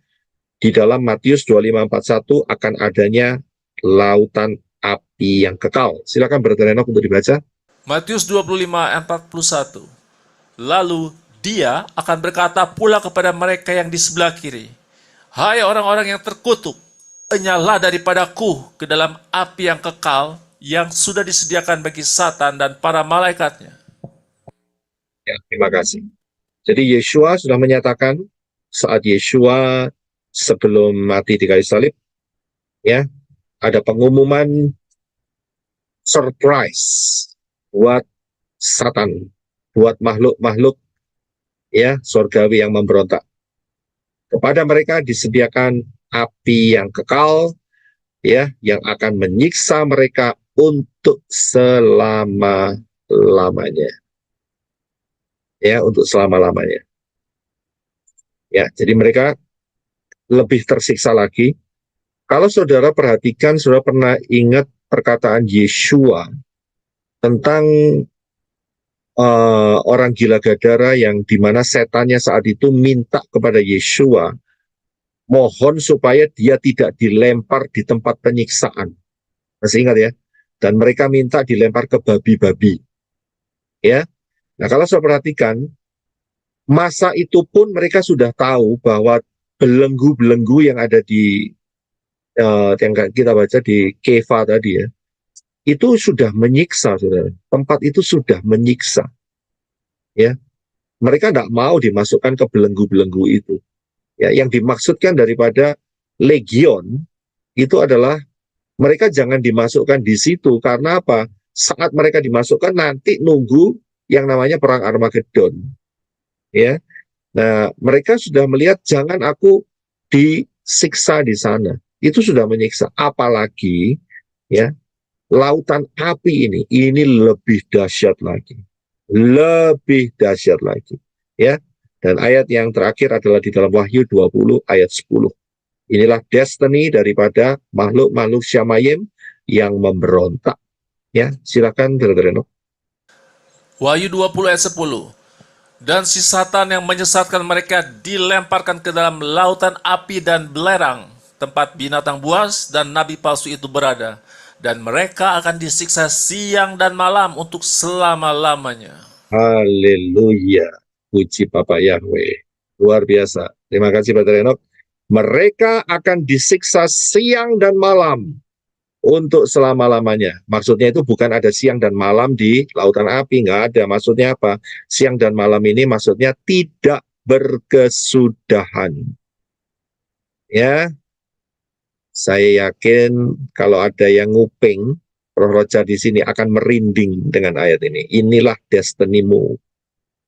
di dalam Matius 25:41 akan adanya lautan api yang kekal. Silakan Brother Enoch untuk dibaca. Matius 25:41. Lalu dia akan berkata pula kepada mereka yang di sebelah kiri, "Hai orang-orang yang terkutuk, enyahlah daripadaku ke dalam api yang kekal yang sudah disediakan bagi Satan dan para malaikatnya." Ya, terima kasih. Jadi Yeshua sudah menyatakan saat Yeshua sebelum mati di kayu salib, ya, ada pengumuman surprise buat Satan, buat makhluk-makhluk ya sorgawi yang memberontak. Kepada mereka disediakan api yang kekal, ya, yang akan menyiksa mereka untuk selama-lamanya. Ya, untuk selama-lamanya. Ya, jadi mereka lebih tersiksa lagi. Kalau saudara perhatikan, saudara pernah ingat perkataan Yeshua tentang orang gila Gadara yang dimana setannya saat itu minta kepada Yeshua, mohon supaya dia tidak dilempar di tempat penyiksaan. Masih ingat ya? Dan mereka minta dilempar ke babi-babi. Ya. Nah, kalau saya perhatikan, masa itu pun mereka sudah tahu bahwa belenggu-belenggu yang ada di yang kita baca di Keva tadi ya, itu sudah menyiksa, saudara. Tempat itu sudah menyiksa. Ya, mereka tidak mau dimasukkan ke belenggu-belenggu itu. Ya, yang dimaksudkan daripada legion itu adalah mereka jangan dimasukkan di situ karena apa? Saat mereka dimasukkan nanti nunggu yang namanya perang Armageddon. Ya, nah mereka sudah melihat jangan aku disiksa di sana. Itu sudah menyiksa. Apalagi ya lautan api ini lebih dahsyat lagi, lebih dahsyat lagi. Ya, dan ayat yang terakhir adalah di dalam Wahyu 20 ayat 10. Inilah destiny daripada makhluk-makhluk Syamayim yang memberontak. Ya, silakan Brother Enoch. Wahyu 20 ayat 10. Dan si Satan yang menyesatkan mereka dilemparkan ke dalam lautan api dan belerang, tempat binatang buas dan nabi palsu itu berada. Dan mereka akan disiksa siang dan malam untuk selama-lamanya. Haleluya. Puji Bapak Yahweh. Luar biasa. Terima kasih Brother Enoch. Mereka akan disiksa siang dan malam untuk selama-lamanya. Maksudnya itu bukan ada siang dan malam di lautan api, nggak ada. Maksudnya apa? Siang dan malam ini maksudnya tidak berkesudahan. Ya, saya yakin kalau ada yang nguping, Roh Roja di sini akan merinding dengan ayat ini. Inilah destinimu.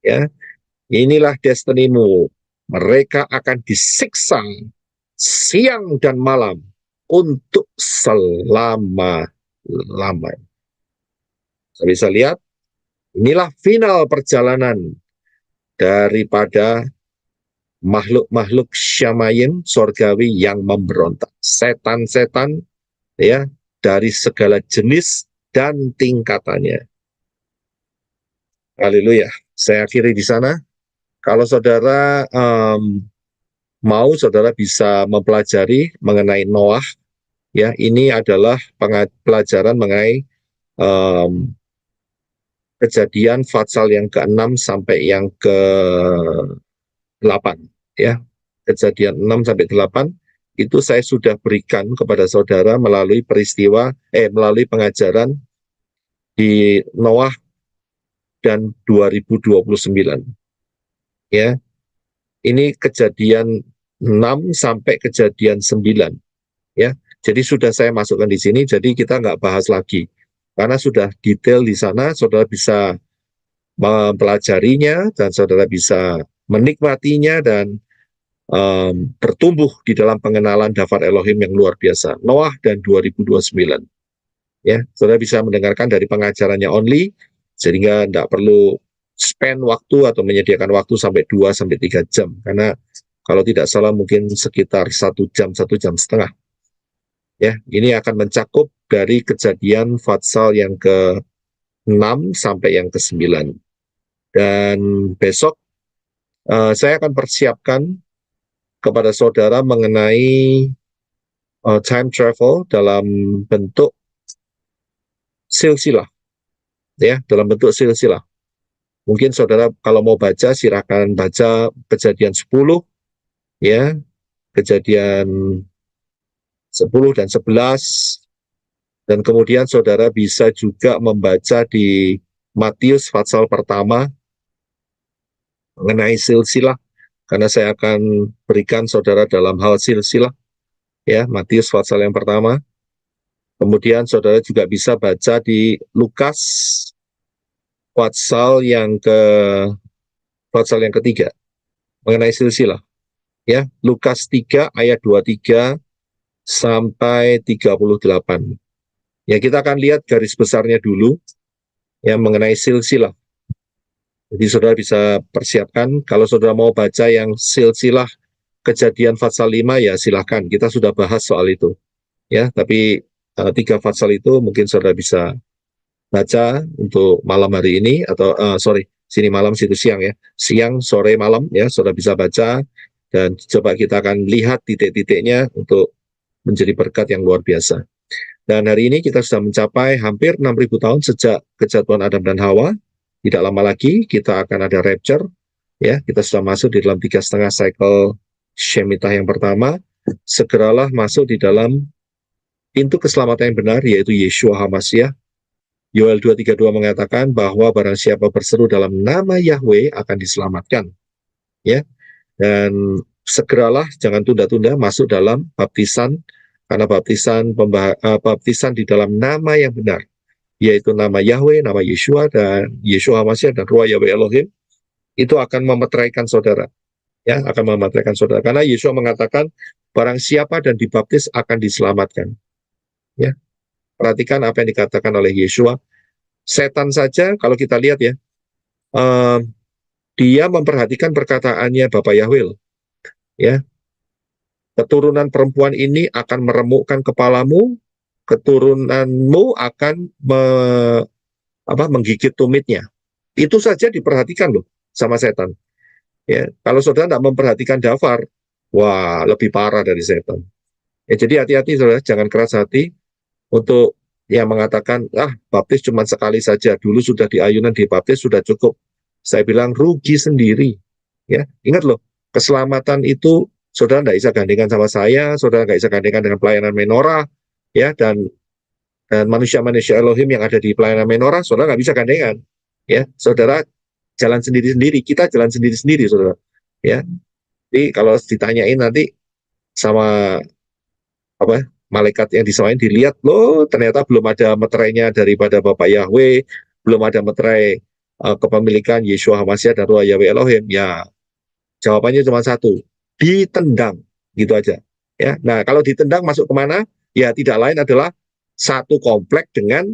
Ya, inilah destinimu. Mereka akan disiksa siang dan malam untuk selama-lamanya. Saya bisa lihat, inilah final perjalanan daripada makhluk-makhluk Syamayim sorgawi yang memberontak. Setan-setan ya dari segala jenis dan tingkatannya. Haleluya. Saya akhiri di sana. Kalau saudara mau, saudara bisa mempelajari mengenai Noah. Ya, ini adalah pelajaran mengenai kejadian pasal yang ke-6 sampai yang ke-8. Ya, kejadian 6 sampai 8 itu saya sudah berikan kepada saudara melalui melalui pengajaran di Noah dan 2029. Ya. Ini kejadian 6 sampai kejadian 9. Ya. Jadi sudah saya masukkan di sini, jadi kita nggak bahas lagi. Karena sudah detail di sana, saudara bisa mempelajarinya dan saudara bisa menikmatinya dan bertumbuh di dalam pengenalan Dafar Elohim yang luar biasa. Noah dan 2029. Ya, saudara bisa mendengarkan dari pengajarannya only, sehingga tidak perlu spend waktu atau menyediakan waktu sampai 2-3 jam. Karena kalau tidak salah mungkin sekitar 1 jam, 1 jam setengah. Ya, ini akan mencakup dari kejadian Fatsal yang ke-6 sampai yang ke-9. Dan besok saya akan persiapkan kepada saudara mengenai time travel dalam bentuk silsilah. Ya, dalam bentuk silsilah. Mungkin saudara kalau mau baca, silakan baca kejadian 10, ya, kejadian 10 dan 11, dan kemudian saudara bisa juga membaca di Matius pasal pertama mengenai silsilah, karena saya akan berikan saudara dalam hal silsilah, ya, Matius pasal yang pertama. Kemudian saudara juga bisa baca di Lukas pasal yang ketiga mengenai silsilah, ya, Lukas 3 ayat 23 sampai 38. Ya, kita akan lihat garis besarnya dulu, ya, mengenai silsilah. Jadi saudara bisa persiapkan, kalau saudara mau baca yang silsilah kejadian pasal 5, ya silahkan, kita sudah bahas soal itu. Ya, tapi 3 pasal itu mungkin saudara bisa baca untuk malam hari ini, atau sini malam, situ siang, ya. Siang, sore, malam, ya, saudara bisa baca, dan coba kita akan lihat titik-titiknya untuk menjadi berkat yang luar biasa. Dan hari ini kita sudah mencapai hampir 6.000 tahun sejak kejatuhan Adam dan Hawa. Tidak lama lagi kita akan ada rapture, ya. Kita sudah masuk di dalam 3,5 cycle Shemitah yang pertama. Segeralah masuk di dalam pintu keselamatan yang benar, yaitu Yeshua HaMashiach. Yoel 2:32 mengatakan bahwa barang siapa berseru dalam nama Yahweh akan diselamatkan, ya. Dan segeralah, jangan tunda-tunda, masuk dalam baptisan, karena baptisan di dalam nama yang benar, yaitu nama Yahweh, nama Yeshua, dan Yeshua HaMashiach, dan Ruah Yahweh Elohim, itu akan memeteraikan saudara. Ya, akan memeteraikan saudara. Karena Yeshua mengatakan, barang siapa dan dibaptis akan diselamatkan. Ya, perhatikan apa yang dikatakan oleh Yeshua. Setan saja, kalau kita lihat, ya, dia memperhatikan perkataannya Bapak Yahweh. Ya, keturunan perempuan ini akan meremukkan kepalamu, keturunanmu akan menggigit tumitnya. Itu saja diperhatikan loh sama setan. Ya, kalau saudara tidak memperhatikan Dafar, wah, lebih parah dari setan. Ya, jadi hati-hati saudara, jangan keras hati untuk yang mengatakan, baptis cuma sekali saja, dulu sudah di ayunan dibaptis sudah cukup. Saya bilang rugi sendiri. Ya, ingat loh, keselamatan itu saudara tidak bisa gandengan sama saya, saudara nggak bisa gandengan dengan pelayanan menorah, ya, dan manusia-manusia Elohim yang ada di pelayanan menorah, saudara nggak bisa gandengan, ya. Saudara jalan sendiri-sendiri, kita jalan sendiri-sendiri, saudara, ya. Jadi kalau ditanyain nanti sama malaikat yang disamain, dilihat loh, ternyata belum ada meterainya daripada Bapak Yahweh, belum ada meterai kepemilikan Yeshua HaMashiach dan Ruah Yahweh Elohim, ya jawabannya cuma satu, ditendang, gitu aja. Ya, nah kalau ditendang masuk kemana? Ya tidak lain adalah satu komplek dengan,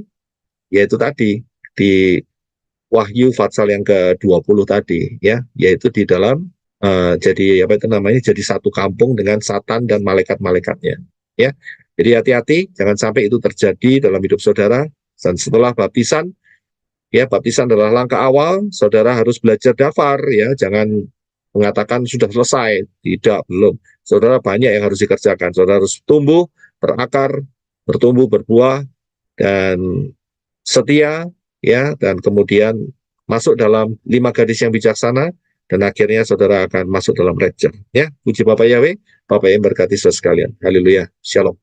yaitu tadi, di Wahyu pasal yang ke-20 tadi, ya, yaitu di dalam jadi apa itu namanya, jadi satu kampung dengan Satan dan malaikat-malaikatnya, ya. Jadi hati-hati, jangan sampai itu terjadi dalam hidup saudara. Dan setelah baptisan, ya, baptisan adalah langkah awal. Saudara harus belajar dafar, ya, jangan mengatakan sudah selesai, tidak, belum. Saudara banyak yang harus dikerjakan. Saudara harus tumbuh, berakar, bertumbuh, berbuah, dan setia, ya, dan kemudian masuk dalam 5 gadis yang bijaksana, dan akhirnya saudara akan masuk dalam rapture, ya. Puji Bapak Yahweh, Bapak yang berkati saudara sekalian. Haleluya. Shalom.